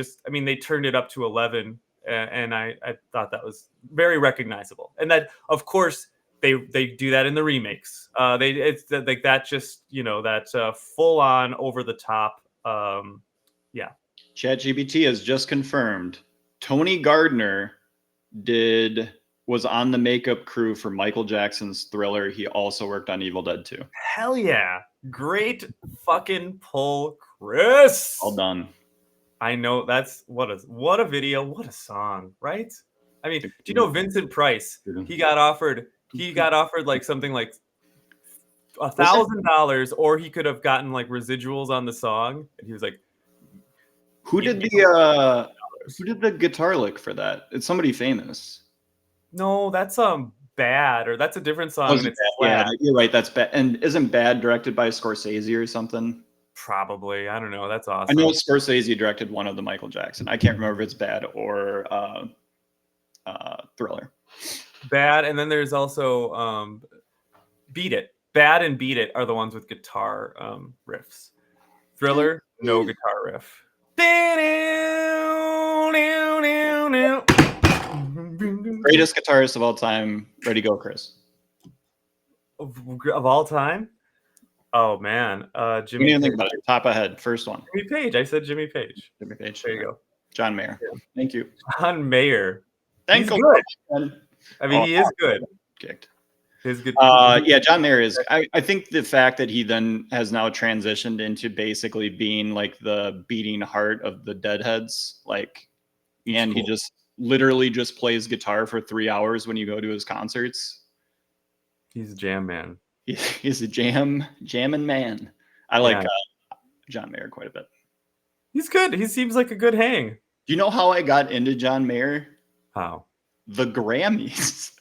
[SPEAKER 2] turned it up to 11, and I thought that was very recognizable. And that, of course, they do that in the remakes. It's like that, just that full on over the top. Yeah.
[SPEAKER 1] ChatGPT has just confirmed Tony Gardner was on the makeup crew for Michael Jackson's Thriller. He also worked on Evil Dead 2.
[SPEAKER 2] Hell yeah. Great fucking pull, Chris.
[SPEAKER 1] All done.
[SPEAKER 2] I know what a video, what a song, right? I mean, do you know Vincent Price? He got offered like something like $1,000, or he could have gotten like residuals on the song. And he was like,
[SPEAKER 1] Who did the guitar lick for that? It's somebody famous.
[SPEAKER 2] No, that's Bad, or that's a different song.
[SPEAKER 1] Yeah, you're right. That's Bad. And isn't Bad directed by Scorsese or something?
[SPEAKER 2] Probably. I don't know. That's awesome.
[SPEAKER 1] I know Scorsese directed one of the Michael Jackson. I can't remember if it's Bad or Thriller.
[SPEAKER 2] Bad, and then there's also Beat It. Bad and Beat It are the ones with guitar riffs. Thriller, no guitar riff.
[SPEAKER 1] Greatest guitarist of all time. Ready, go, Chris.
[SPEAKER 2] Of all time? Oh man, Jimmy.
[SPEAKER 1] What do you think about it? Top ahead, first one.
[SPEAKER 2] Jimmy Page. I said Jimmy Page.
[SPEAKER 1] Jimmy Page.
[SPEAKER 2] There you go.
[SPEAKER 1] John Mayer. Yeah. Thank you.
[SPEAKER 2] John Mayer.
[SPEAKER 1] Thank
[SPEAKER 2] you. I mean, he is good.
[SPEAKER 1] Kicked.
[SPEAKER 2] His good.
[SPEAKER 1] Yeah, John Mayer is. I think the fact that he then has now transitioned into basically being like the beating heart of the Deadheads, like, and cool. He just literally just plays guitar for 3 hours when you go to his concerts.
[SPEAKER 2] He's a jam man.
[SPEAKER 1] He's a jamming man. I like John Mayer quite a bit.
[SPEAKER 2] He's good. He seems like a good hang.
[SPEAKER 1] Do you know how I got into John Mayer?
[SPEAKER 2] How?
[SPEAKER 1] The Grammys.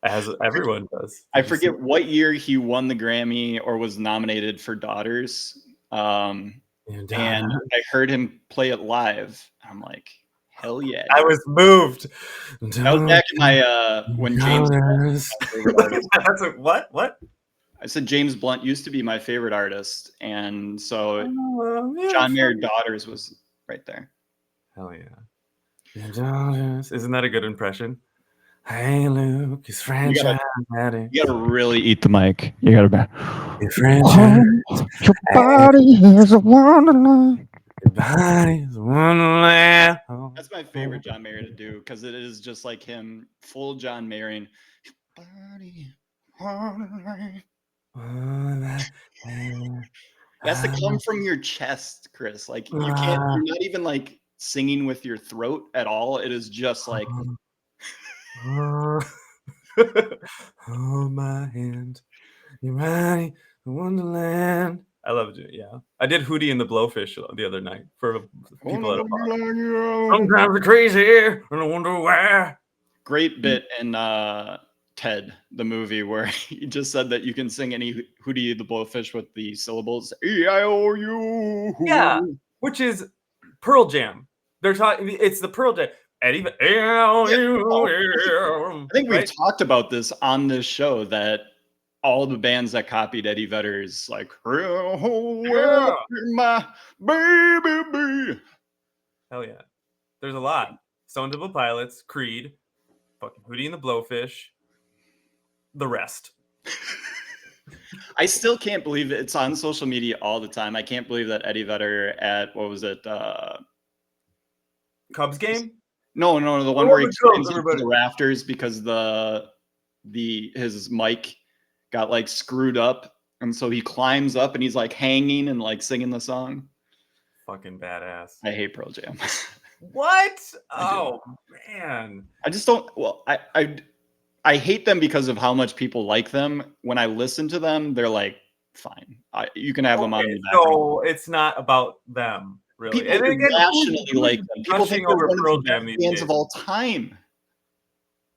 [SPEAKER 2] As everyone does.
[SPEAKER 1] I forget what year he won the Grammy or was nominated for Daughters. And I heard him play it live. I'm like, hell yeah.
[SPEAKER 2] I was moved.
[SPEAKER 1] That was back in my when James Blunt,
[SPEAKER 2] what?
[SPEAKER 1] I said James Blunt used to be my favorite artist, and so John Mayer Daughters was right there.
[SPEAKER 2] Hell yeah. Isn't that a good impression? Hey Luke, it's French.
[SPEAKER 1] You gotta really eat the mic. You gotta be
[SPEAKER 3] French. Your body is a wonderland.
[SPEAKER 2] Your body is a wonderland.
[SPEAKER 1] That's my favorite John Mayer to do, because it is just like him, full John Mayer. Your body, wonderland. It has to come from your chest, Chris. Like you're not even like singing with your throat at all. It is just like
[SPEAKER 2] hold my hand, you're right, Wonderland. I love it. Yeah, I did Hootie and the Blowfish the other night for people at a bar. Sometimes it's crazy, and I wonder why.
[SPEAKER 1] Great bit in Ted, the movie, where he just said that you can sing any Hootie the Blowfish with the syllables E-I-O-U.
[SPEAKER 2] Yeah, which is Pearl Jam. They're talking. It's the Pearl Jam. I
[SPEAKER 1] think we've talked about this on this show, that all the bands that copied Eddie Vedder's like my baby.
[SPEAKER 2] Hell yeah. There's a lot. Stone Temple Pilots, Creed, fucking Hootie and the Blowfish, the rest.
[SPEAKER 1] I still can't believe it. It's on social media all the time. I can't believe that Eddie Vedder at, what was it?
[SPEAKER 2] Cubs game?
[SPEAKER 1] No, the one where he climbs into the rafters because his mic got like screwed up, and so he climbs up and he's like hanging and like singing the song.
[SPEAKER 2] Fucking badass.
[SPEAKER 1] I hate Pearl Jam.
[SPEAKER 2] What? Oh man.
[SPEAKER 1] I just don't. Well, I hate them because of how much people like them. When I listen to them, they're like fine. You can have them on the background.
[SPEAKER 2] No, it's not about them. Really.
[SPEAKER 1] People rationally like them. People think
[SPEAKER 2] over
[SPEAKER 1] they're
[SPEAKER 2] Pearl Jam
[SPEAKER 1] the bands of all time.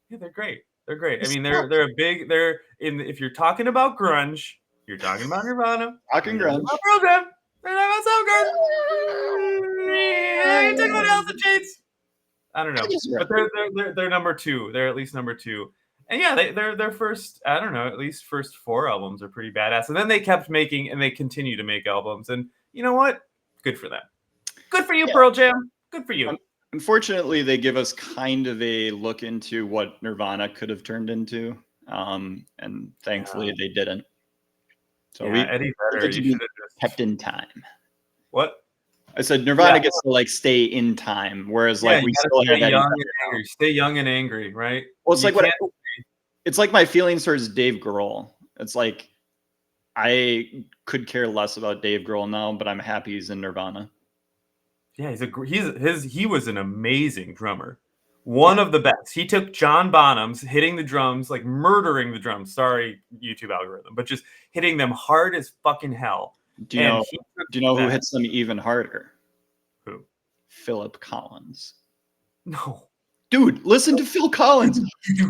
[SPEAKER 2] Yeah, they're great. They're great. I mean, if you're talking about grunge, you're talking about Nirvana.
[SPEAKER 1] Talking grunge.
[SPEAKER 2] Pearl Jam. They're not about Soundgarden. Talking about Alice in Chains. I don't know, but they're number two. They're at least number two. And yeah, their first, I don't know, at least first 4 albums are pretty badass. And then they kept making, and they continue to make albums. And you know what? Good for them. Good for you, Pearl Jam. Good for you.
[SPEAKER 1] Unfortunately, they give us kind of a look into what Nirvana could have turned into, and thankfully they didn't. So
[SPEAKER 2] Eddie Vedder, you should have just
[SPEAKER 1] kept in time.
[SPEAKER 2] What?
[SPEAKER 1] I said Nirvana gets to like stay in time, whereas like we still have
[SPEAKER 2] young and angry. Stay young and angry, right?
[SPEAKER 1] Well, it's it's like my feelings towards Dave Grohl. It's like I could care less about Dave Grohl now, but I'm happy he's in Nirvana.
[SPEAKER 2] Yeah, he was an amazing drummer. One of the best. He took John Bonham's, hitting the drums, like murdering the drums. Sorry, YouTube algorithm, but just hitting them hard as fucking hell.
[SPEAKER 1] Do you know who hits them even harder?
[SPEAKER 2] Who?
[SPEAKER 1] Philip Collins.
[SPEAKER 2] No.
[SPEAKER 1] Dude, listen to Phil Collins.
[SPEAKER 2] Okay,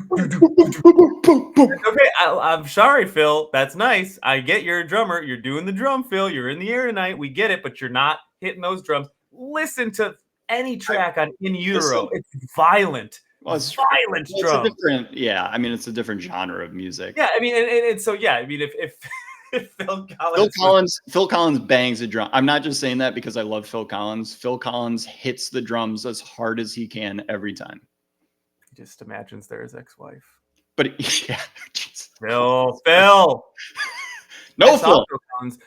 [SPEAKER 2] I'm sorry, Phil. That's nice. I get you're a drummer. You're doing the drum, Phil. You're in the air tonight. We get it, but you're not hitting those drums. Listen to any track on In Utero. It's violent.
[SPEAKER 1] Well, it's
[SPEAKER 2] violent
[SPEAKER 1] it's
[SPEAKER 2] drum.
[SPEAKER 1] a different, yeah. I mean, it's a different genre of music.
[SPEAKER 2] Yeah, I mean, and so yeah, I mean, if
[SPEAKER 1] Phil Collins bangs a drum. I'm not just saying that because I love Phil Collins. Phil Collins hits the drums as hard as he can every time.
[SPEAKER 2] He just imagines they're his ex-wife.
[SPEAKER 1] But yeah,
[SPEAKER 2] Phil.
[SPEAKER 1] No, Phil.
[SPEAKER 2] Phil Collins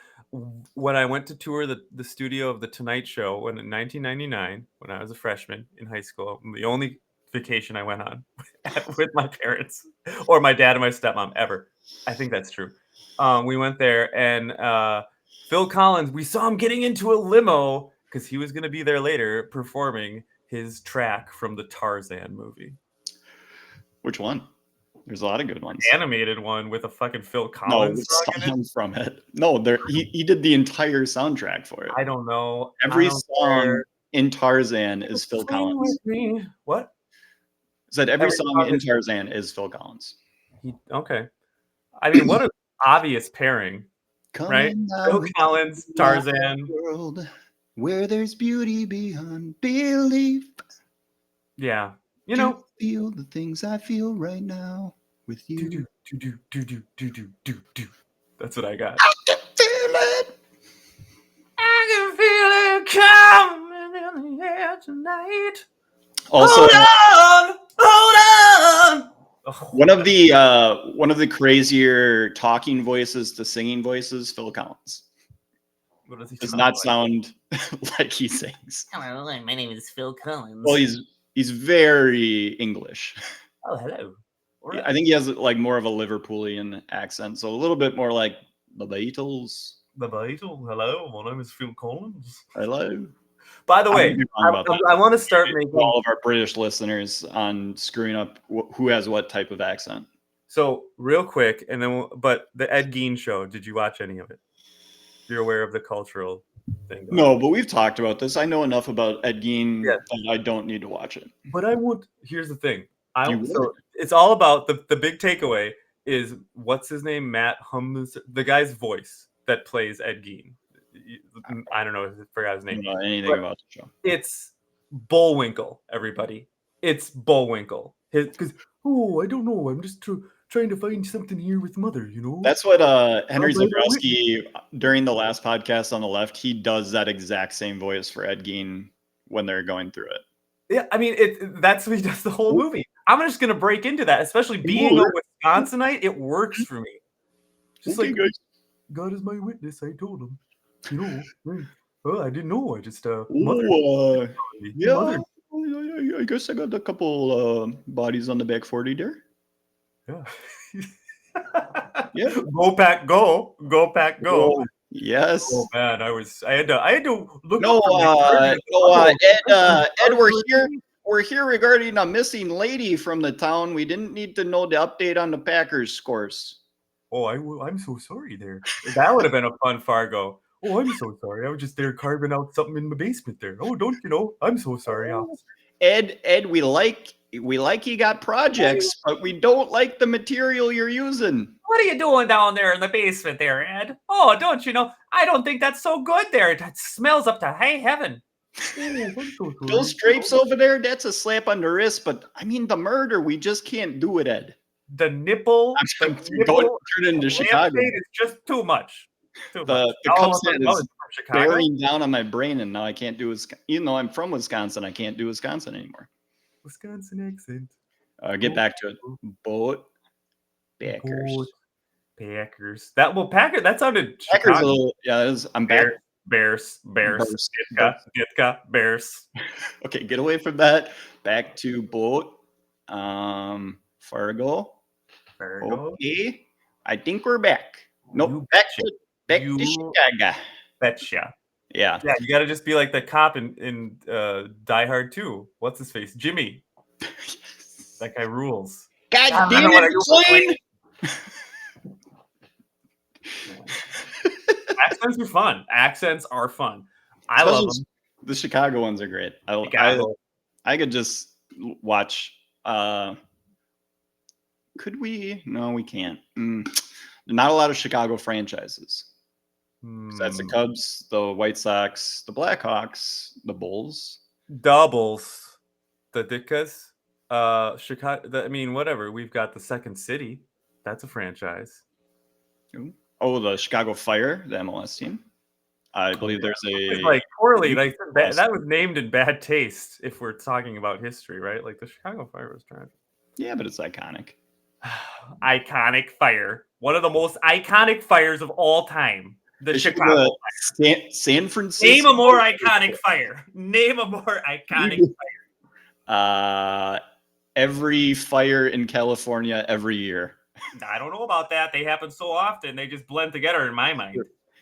[SPEAKER 2] when I went to tour the studio of the Tonight Show in 1999 when I was a freshman in high school. The only vacation I went on with my parents or my dad and my stepmom ever. I think that's true. We went there and Phil Collins, we saw him getting into a limo because he was going to be there later performing his track from the Tarzan movie.
[SPEAKER 1] Which one? There's a lot of good ones.
[SPEAKER 2] Animated one with a fucking Phil Collins
[SPEAKER 1] song from it. No, he did the entire soundtrack for it.
[SPEAKER 2] I don't know.
[SPEAKER 1] Every song in Tarzan is Phil Collins.
[SPEAKER 2] What?
[SPEAKER 1] Said every song in Tarzan is Phil Collins.
[SPEAKER 2] Okay. I mean, what an obvious pairing, right? Phil Collins, Tarzan.
[SPEAKER 1] World where there's beauty beyond belief.
[SPEAKER 2] Yeah. You know,
[SPEAKER 1] feel the things I feel right now with you.
[SPEAKER 2] That's what I got.
[SPEAKER 1] I can feel it.
[SPEAKER 2] I can feel it coming in the air tonight.
[SPEAKER 1] Also,
[SPEAKER 2] hold on.
[SPEAKER 1] One of the crazier talking voices to singing voices, Phil Collins.
[SPEAKER 2] What does he
[SPEAKER 1] does not sound like he sings.
[SPEAKER 4] Hello, my name is Phil Collins.
[SPEAKER 1] Well, he's very English.
[SPEAKER 4] Oh, hello.
[SPEAKER 1] Right. I think he has like more of a Liverpoolian accent, so a little bit more like the Beatles.
[SPEAKER 2] The Beatles. Hello, my name is Phil Collins.
[SPEAKER 1] Hello.
[SPEAKER 2] By the way, I want to start making
[SPEAKER 1] all of our British listeners on screwing up who has what type of accent.
[SPEAKER 2] So real quick, and then but the Ed Gein show. Did you watch any of it? You're aware of the cultural thing.
[SPEAKER 1] No, but we've talked about this. I know enough about Ed Gein that I don't need to watch it.
[SPEAKER 2] But I would. Here's the thing. So it's all about the big takeaway is what's his name? Matt Hummus, the guy's voice that plays Ed Gein. I don't know. I forgot his name.
[SPEAKER 1] I don't know anything about the show.
[SPEAKER 2] It's Bullwinkle, everybody. It's Bullwinkle. Because I don't know. I'm just trying to find something here with Mother. You know.
[SPEAKER 1] That's what Henry Zabrowski during the last podcast on the left. He does that exact same voice for Ed Gein when they're going through it.
[SPEAKER 2] Yeah, I mean, that's what he does the whole movie. I'm just gonna break into that, especially being a Wisconsinite. It works for me. Just like God is my witness. I told him. You know, well, I didn't know. I just
[SPEAKER 1] I guess I got a couple bodies on the back 40 there.
[SPEAKER 2] Yeah.
[SPEAKER 1] Yeah.
[SPEAKER 2] Go pack, go pack, go.
[SPEAKER 1] Oh, yes.
[SPEAKER 2] Oh man, I had to look.
[SPEAKER 1] Ed, we're here regarding a missing lady from the town. We didn't need to know the update on the Packers scores.
[SPEAKER 2] Oh, I'm so sorry there. That would have been a fun Fargo. Oh, I'm so sorry. I was just there carving out something in my basement there. Oh, don't you know? I'm so sorry.
[SPEAKER 1] Ed, we like you got projects, but we don't like the material you're using.
[SPEAKER 2] What are you doing down there in the basement there, Ed? Oh, don't you know? I don't think that's so good there. It smells up to high heaven.
[SPEAKER 1] Those drapes over there, that's a slap on the wrist, but I mean the murder, we just can't do it, Ed.
[SPEAKER 2] The nipple,
[SPEAKER 1] turn it into Chicago.
[SPEAKER 2] It's just too much.
[SPEAKER 1] The Cubs is bearing down on my brain, and now I can't do Wisconsin. Even though I'm from Wisconsin, I can't do Wisconsin anymore.
[SPEAKER 2] Wisconsin accent.
[SPEAKER 1] Get back to it. Packers.
[SPEAKER 2] Packers. That sounded
[SPEAKER 1] Packers. I'm back.
[SPEAKER 2] Bears. Ditka, Bears.
[SPEAKER 1] Okay, get away from that. Back to boat. Fargo. Okay. I think we're back. Nope. Back to Chicago.
[SPEAKER 2] Betcha.
[SPEAKER 1] Yeah.
[SPEAKER 2] Yeah, you got to just be like the cop in Die Hard 2. What's his face? Jimmy. That guy rules.
[SPEAKER 1] God damn it,
[SPEAKER 2] Accents are fun. I love them.
[SPEAKER 1] The Chicago ones are great. I could just watch. Could we? No, we can't. Not a lot of Chicago franchises. That's the Cubs, the White Sox, the Blackhawks, the Bulls.
[SPEAKER 2] Doubles. The Ditkas. Chicago. I mean, whatever. We've got the Second City. That's a franchise.
[SPEAKER 1] Oh, the Chicago Fire, the MLS team. I believe there's
[SPEAKER 2] It's
[SPEAKER 1] a
[SPEAKER 2] like poorly. Like that was named in bad taste. If we're talking about history, right? Like the Chicago Fire was tragic.
[SPEAKER 1] yeah, but it's iconic.
[SPEAKER 2] Iconic fire. One of the most iconic fires of all time. The Chicago
[SPEAKER 1] Fire. San Francisco.
[SPEAKER 2] Name a more iconic fire. Name a more iconic
[SPEAKER 1] fire. Every fire in California every year.
[SPEAKER 2] I don't know about that. They happen so often. They just blend together in my mind.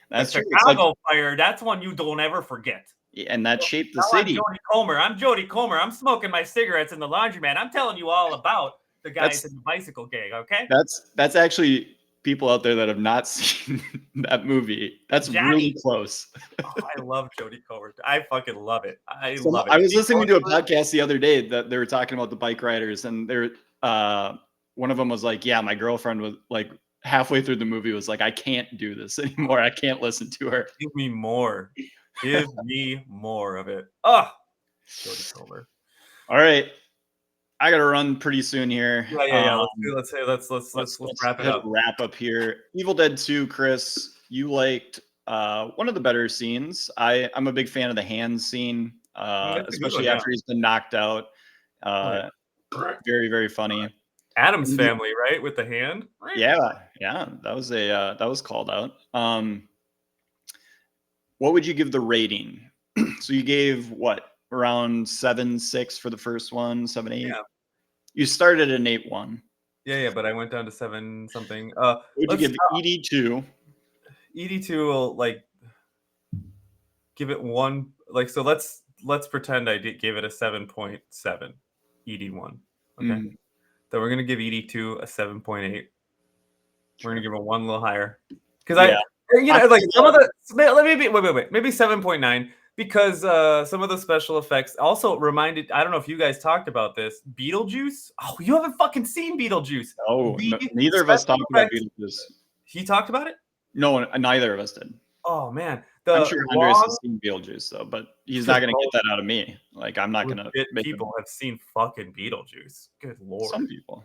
[SPEAKER 1] That's
[SPEAKER 2] the
[SPEAKER 1] true.
[SPEAKER 2] Chicago Fire, that's one you don't ever forget.
[SPEAKER 1] And that shaped the city.
[SPEAKER 2] I'm Jody Comer. I'm smoking my cigarettes in the laundromat. I'm telling you all about the guys in the bicycle gang, okay?
[SPEAKER 1] That's actually people out there that have not seen that movie. That's really close.
[SPEAKER 2] I love Jody Comer. I fucking love it. I
[SPEAKER 1] love it. I was listening to a podcast the other day that they were talking about the bike riders, and they're one of them was like, yeah, my girlfriend was like halfway through the movie was like, I can't do this anymore. I can't listen to her.
[SPEAKER 2] Give me more. Give me more of it. Oh, Jody Comer.
[SPEAKER 1] All right. I gotta run pretty soon here.
[SPEAKER 2] Yeah. Let's wrap it up.
[SPEAKER 1] Wrap up here. Evil Dead 2, Chris. You liked one of the better scenes. I'm a big fan of the hands scene, especially after he's been knocked out. Very, very funny.
[SPEAKER 2] Addams Family, right? With the hand.
[SPEAKER 1] Yeah. That was called out. What would you give the rating? So you gave what? Around 7.6 for the first one, 7.8.
[SPEAKER 2] Yeah.
[SPEAKER 1] You started at an 8.1.
[SPEAKER 2] Yeah, but I went down to 7 something.
[SPEAKER 1] Would you give ED2?
[SPEAKER 2] ED2 will like give it 1. Like, so let's pretend I gave it a 7.7. ED1. Okay. Then we're gonna give ED2 a 7.8. We're gonna give it 1 a little higher because like some of the maybe 7.9. Because some of the special effects also reminded, I don't know if you guys talked about this, Beetlejuice. Oh, you haven't fucking seen Beetlejuice.
[SPEAKER 1] Oh, neither of us talked about Beetlejuice.
[SPEAKER 2] He talked about it?
[SPEAKER 1] No, neither of us did.
[SPEAKER 2] Oh, man.
[SPEAKER 1] I'm sure Andres has seen Beetlejuice, though, but he's not going to get that out of me. Like, I'm not going to.
[SPEAKER 2] People have seen fucking Beetlejuice. Good Lord.
[SPEAKER 1] Some people.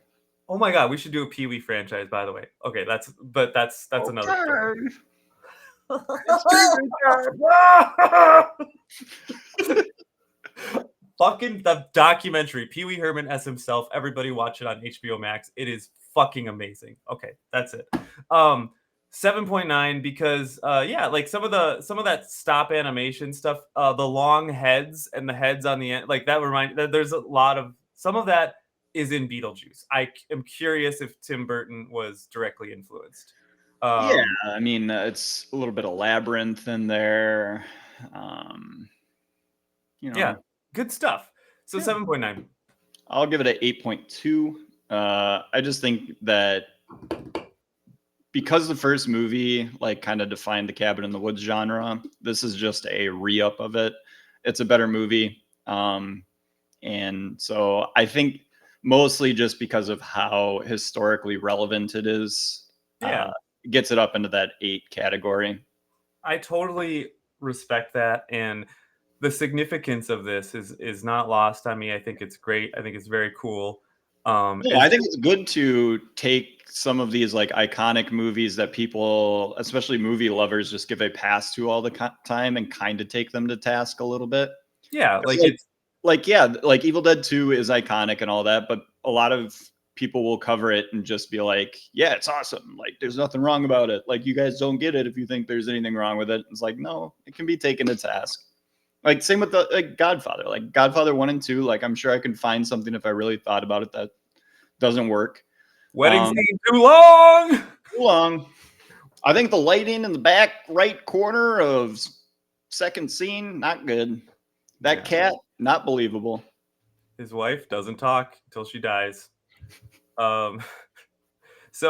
[SPEAKER 2] Oh, my God. We should do a Pee-wee franchise, by the way. Okay, that's another story. Fucking the documentary Pee-wee Herman as himself. Everybody watch it on HBO Max. It is fucking amazing. Okay, that's it. 7.9 because like some of that stop animation stuff, the long heads and the heads on the end, like that there's a lot of some of that is in Beetlejuice. I am curious if Tim Burton was directly influenced.
[SPEAKER 1] Yeah, I mean, it's a little bit of Labyrinth in there.
[SPEAKER 2] Yeah, good stuff. So 7.9.
[SPEAKER 1] I'll give it an 8.2. I just think that because the first movie like kind of defined the Cabin in the Woods genre, this is just a re-up of it. It's a better movie. And so I think mostly just because of how historically relevant it is. Gets it up into that 8 category.
[SPEAKER 2] I totally respect that, and the significance of this is not lost on me. I think it's great. I think it's very cool.
[SPEAKER 1] I think it's good to take some of these like iconic movies that people, especially movie lovers, just give a pass to all the time and kind of take them to task a little bit.
[SPEAKER 2] Yeah, like
[SPEAKER 1] Evil Dead 2 is iconic and all that, but a lot of people will cover it and just be like, yeah, it's awesome. Like, there's nothing wrong about it. Like, you guys don't get it if you think there's anything wrong with it. It's like, no, it can be taken to task. Like, same with the Godfather. Like, Godfather 1 and 2, like, I'm sure I can find something if I really thought about it that doesn't work.
[SPEAKER 2] Wedding scene too long.
[SPEAKER 1] Too long. I think the lighting in the back right corner of second scene, not good. That cat, not believable.
[SPEAKER 2] His wife doesn't talk until she dies. It's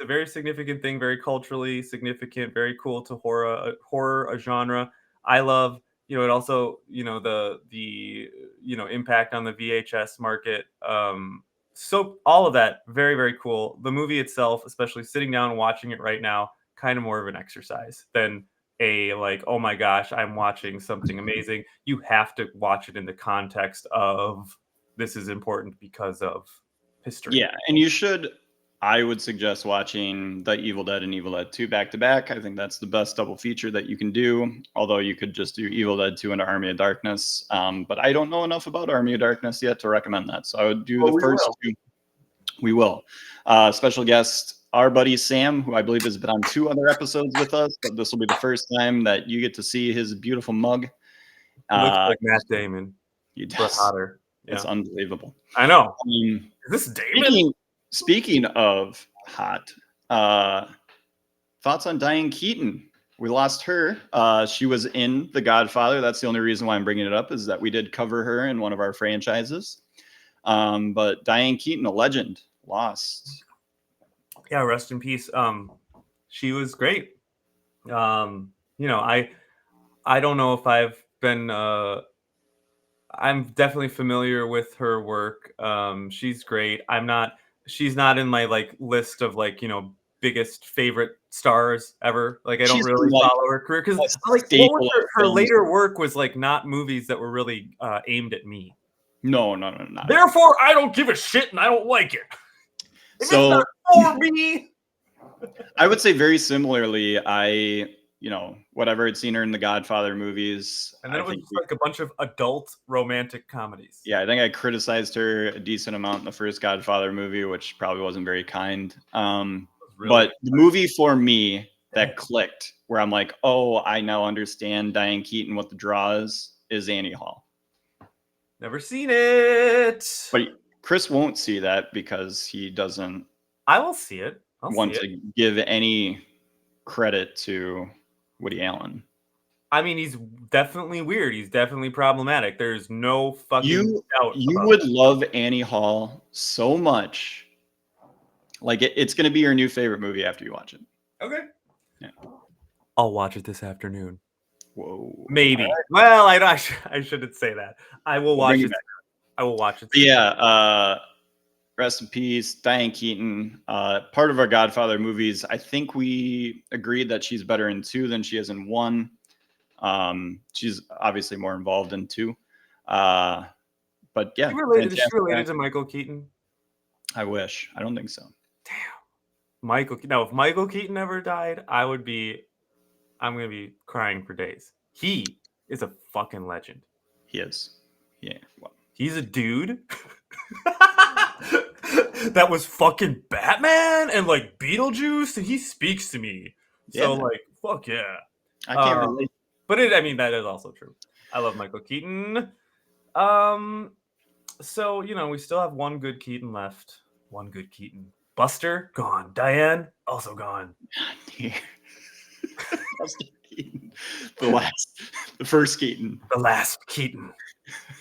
[SPEAKER 2] a very significant thing, very culturally significant, very cool to horror genre. I love, it also, the impact on the VHS market. So all of that, very, very cool. The movie itself, especially sitting down and watching it right now, kind of more of an exercise than a like, oh my gosh, I'm watching something amazing. You have to watch it in the context of this is important because of history.
[SPEAKER 1] Yeah, and you should. I would suggest watching The Evil Dead and Evil Dead 2 back to back. I think that's the best double feature that you can do. Although you could just do Evil Dead 2 and Army of Darkness. But I don't know enough about Army of Darkness yet to recommend that. So I would do the first two. We will. Special guest, our buddy Sam, who I believe has been on 2 other episodes with us, but this will be the first time that you get to see his beautiful mug.
[SPEAKER 2] He looks like Matt Damon.
[SPEAKER 1] He
[SPEAKER 2] But
[SPEAKER 1] does.
[SPEAKER 2] hotter.
[SPEAKER 1] It's unbelievable.
[SPEAKER 2] I know. Is this Damon?
[SPEAKER 1] Speaking of hot, thoughts on Diane Keaton? We lost her. She was in The Godfather. That's the only reason why I'm bringing it up, is that we did cover her in one of our franchises. But Diane Keaton, a legend, lost.
[SPEAKER 2] Yeah, rest in peace. She was great. You know, I don't know if I've been I'm definitely familiar with her work. She's great. She's not in my like list of like, you know, biggest favorite stars ever. Like I don't
[SPEAKER 1] She's
[SPEAKER 2] really
[SPEAKER 1] like
[SPEAKER 2] follow her career because
[SPEAKER 1] a
[SPEAKER 2] like
[SPEAKER 1] staple
[SPEAKER 2] what was
[SPEAKER 1] of
[SPEAKER 2] her
[SPEAKER 1] films.
[SPEAKER 2] later work was like not movies that were really aimed at me.
[SPEAKER 1] No.
[SPEAKER 2] Therefore, I don't give a shit and I don't like it. If
[SPEAKER 1] So-
[SPEAKER 2] it's not for me.
[SPEAKER 1] I would say very similarly. Whatever I'd seen her in the Godfather movies.
[SPEAKER 2] And then
[SPEAKER 1] I
[SPEAKER 2] it was
[SPEAKER 1] think
[SPEAKER 2] just like a bunch of adult romantic comedies.
[SPEAKER 1] Yeah, I think I criticized her a decent amount in the first Godfather movie, which probably wasn't very kind. But the movie for me that clicked, where I'm like, oh, I now understand Diane Keaton, what the draw is Annie Hall.
[SPEAKER 2] Never seen it.
[SPEAKER 1] But Chris won't see that because he doesn't
[SPEAKER 2] I will see it. I'll
[SPEAKER 1] want
[SPEAKER 2] see it.
[SPEAKER 1] to give any credit to Woody Allen.
[SPEAKER 2] I mean, he's definitely weird. He's definitely problematic. There's no fucking doubt.
[SPEAKER 1] You
[SPEAKER 2] about
[SPEAKER 1] would
[SPEAKER 2] that.
[SPEAKER 1] love Annie Hall so much. Like it's going to be your new favorite movie after you watch it.
[SPEAKER 2] Okay.
[SPEAKER 1] Yeah.
[SPEAKER 2] I'll watch it this afternoon.
[SPEAKER 1] Whoa.
[SPEAKER 2] Maybe. Well, I shouldn't say that. I will watch
[SPEAKER 1] bring
[SPEAKER 2] it.
[SPEAKER 1] it
[SPEAKER 2] I will watch it.
[SPEAKER 1] But yeah. Rest in peace, Diane Keaton. Part of our Godfather movies, I think we agreed that she's better in 2 than she is in 1. She's obviously more involved in 2. But yeah.
[SPEAKER 2] Is she related to Michael Keaton?
[SPEAKER 1] I wish. I don't think so.
[SPEAKER 2] Damn. If Michael Keaton ever died, I'm going to be crying for days. He is a fucking legend.
[SPEAKER 1] He is. Yeah. Well,
[SPEAKER 2] he's a dude that was fucking Batman and like Beetlejuice, and he speaks to me. So like, fuck yeah.
[SPEAKER 1] I can't relate.
[SPEAKER 2] But that is also true. I love Michael Keaton. So, you know, we still have one good Keaton left. One good Keaton. Buster, gone. Diane, also gone.
[SPEAKER 1] Buster Keaton. The first Keaton.
[SPEAKER 2] The last Keaton.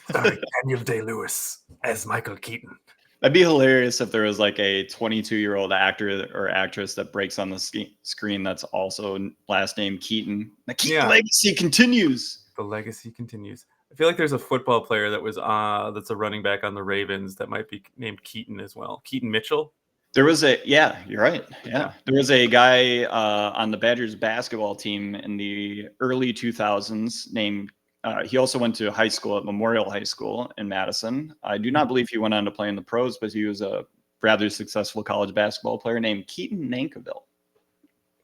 [SPEAKER 2] Starring Daniel Day-Lewis as Michael Keaton.
[SPEAKER 1] That'd be hilarious if there was like a 22-year-old actor or actress that breaks on the screen that's also last name Keaton. The Keaton legacy continues.
[SPEAKER 2] The legacy continues. I feel like there's a football player that was that's a running back on the Ravens that might be named Keaton as well. Keaton Mitchell.
[SPEAKER 1] There was you're right. Yeah. There was a guy on the Badgers basketball team in the early 2000s named he also went to high school at Memorial High School in Madison. I do not believe he went on to play in the pros, but he was a rather successful college basketball player named Keaton Nankivell.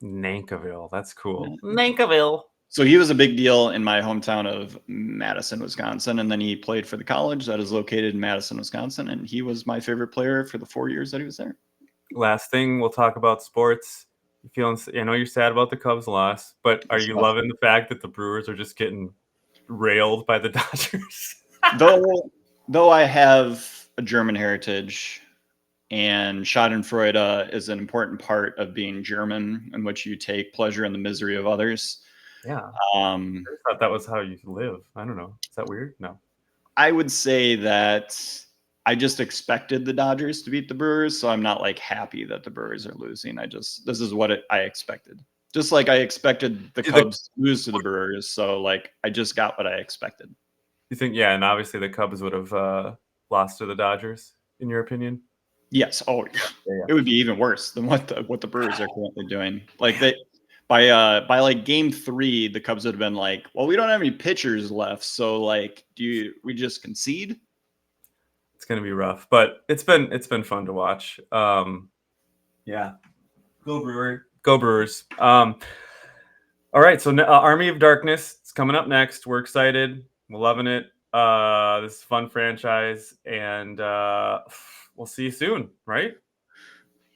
[SPEAKER 2] Nankivell. That's cool.
[SPEAKER 4] Nankivell.
[SPEAKER 1] So he was a big deal in my hometown of Madison, Wisconsin. And then he played for the college that is located in Madison, Wisconsin. And he was my favorite player for the 4 years that he was there.
[SPEAKER 2] Last thing, we'll talk about sports. I know you're sad about the Cubs loss, but are you loving the fact that the Brewers are just getting railed by the Dodgers?
[SPEAKER 1] though I have a German heritage, and Schadenfreude is an important part of being German, in which you take pleasure in the misery of others.
[SPEAKER 2] Yeah. I thought that was how you live. I don't know. Is that weird? No.
[SPEAKER 1] I would say that I just expected the Dodgers to beat the Brewers, so I'm not like happy that the Brewers are losing. This is what I expected. Just like I expected the Cubs to lose to the Brewers, so like I just got what I expected.
[SPEAKER 2] You think? Yeah, and obviously the Cubs would have lost to the Dodgers, in your opinion.
[SPEAKER 1] Yes. Oh, yeah. It would be even worse than what the Brewers are currently doing. Like by like game 3, the Cubs would have been like, well, we don't have any pitchers left, so like, we just concede?
[SPEAKER 2] It's gonna be rough, but it's been fun to watch. Yeah, go Brewers. All right, so Army of Darkness is coming up next. We're excited. We're loving it. This is a fun franchise, and we'll see you soon, right?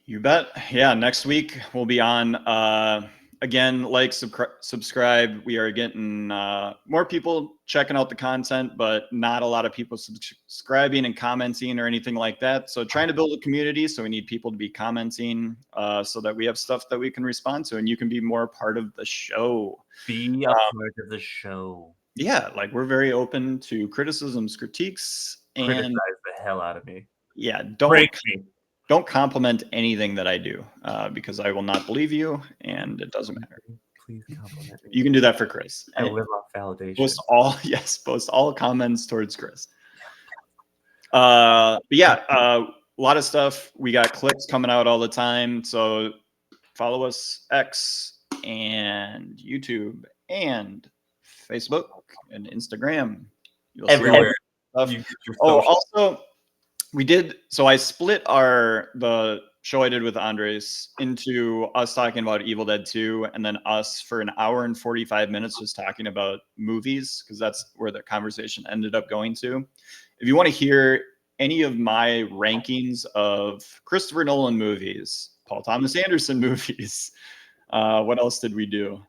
[SPEAKER 1] You bet. Yeah, next week we'll be on. Again, like, subscribe. We are getting more people checking out the content, but not a lot of people subscribing and commenting or anything like that. So trying to build a community. So we need people to be commenting so that we have stuff that we can respond to and you can be more part of the show.
[SPEAKER 4] Be a part of the show.
[SPEAKER 1] Yeah, like we're very open to criticisms, critiques, and
[SPEAKER 2] Criticize the hell out of me.
[SPEAKER 1] Yeah,
[SPEAKER 2] Break me.
[SPEAKER 1] Don't compliment anything that I do because I will not believe you, and it doesn't matter.
[SPEAKER 2] Please compliment me.
[SPEAKER 1] You can do that for Chris.
[SPEAKER 2] I live off validation.
[SPEAKER 1] Post all comments towards Chris. But yeah, a lot of stuff. We got clips coming out all the time, so follow us X and YouTube and Facebook and Instagram. You'll
[SPEAKER 2] Everywhere.
[SPEAKER 1] Also. We did. So I split the show I did with Andres into us talking about Evil Dead 2 and then us for an hour and 45 minutes just talking about movies because that's where the conversation ended up going to. If you want to hear any of my rankings of Christopher Nolan movies, Paul Thomas Anderson movies, what else did we do?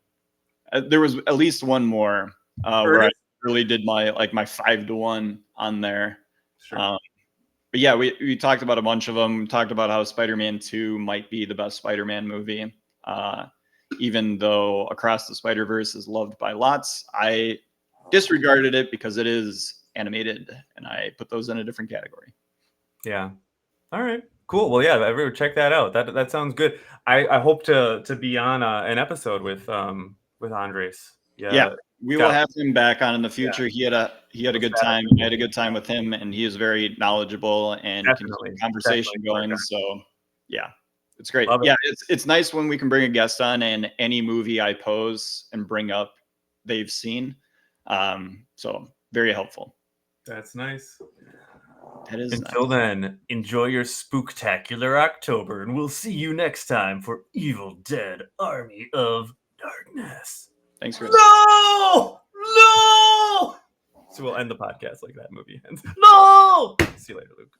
[SPEAKER 1] There was at least one more where I really did my 5-to-1 on there.
[SPEAKER 2] Sure.
[SPEAKER 1] But yeah, we talked about a bunch of them. We talked about how Spider-Man 2 might be the best Spider-Man movie. Even though Across the Spider-Verse is loved by lots, I disregarded it because it is animated, and I put those in a different category.
[SPEAKER 2] Yeah. All right. Cool. Well, yeah, everyone check that out. That sounds good. I hope to be on an episode with Andres.
[SPEAKER 1] Yeah. We will have him back on in the future. Yeah. He had a good time. I had a good time with him, and he is very knowledgeable and can keep the conversation going. So, yeah, it's great. Yeah, it's nice when we can bring a guest on, and any movie I pose and bring up, they've seen. So very helpful.
[SPEAKER 2] That's nice.
[SPEAKER 1] That is.
[SPEAKER 2] Until then, enjoy your spooktacular October, and we'll see you next time for Evil Dead: Army of Darkness.
[SPEAKER 1] Thanks, Chris.
[SPEAKER 2] No! So we'll end the podcast like that movie ends. No! See you later, Luke.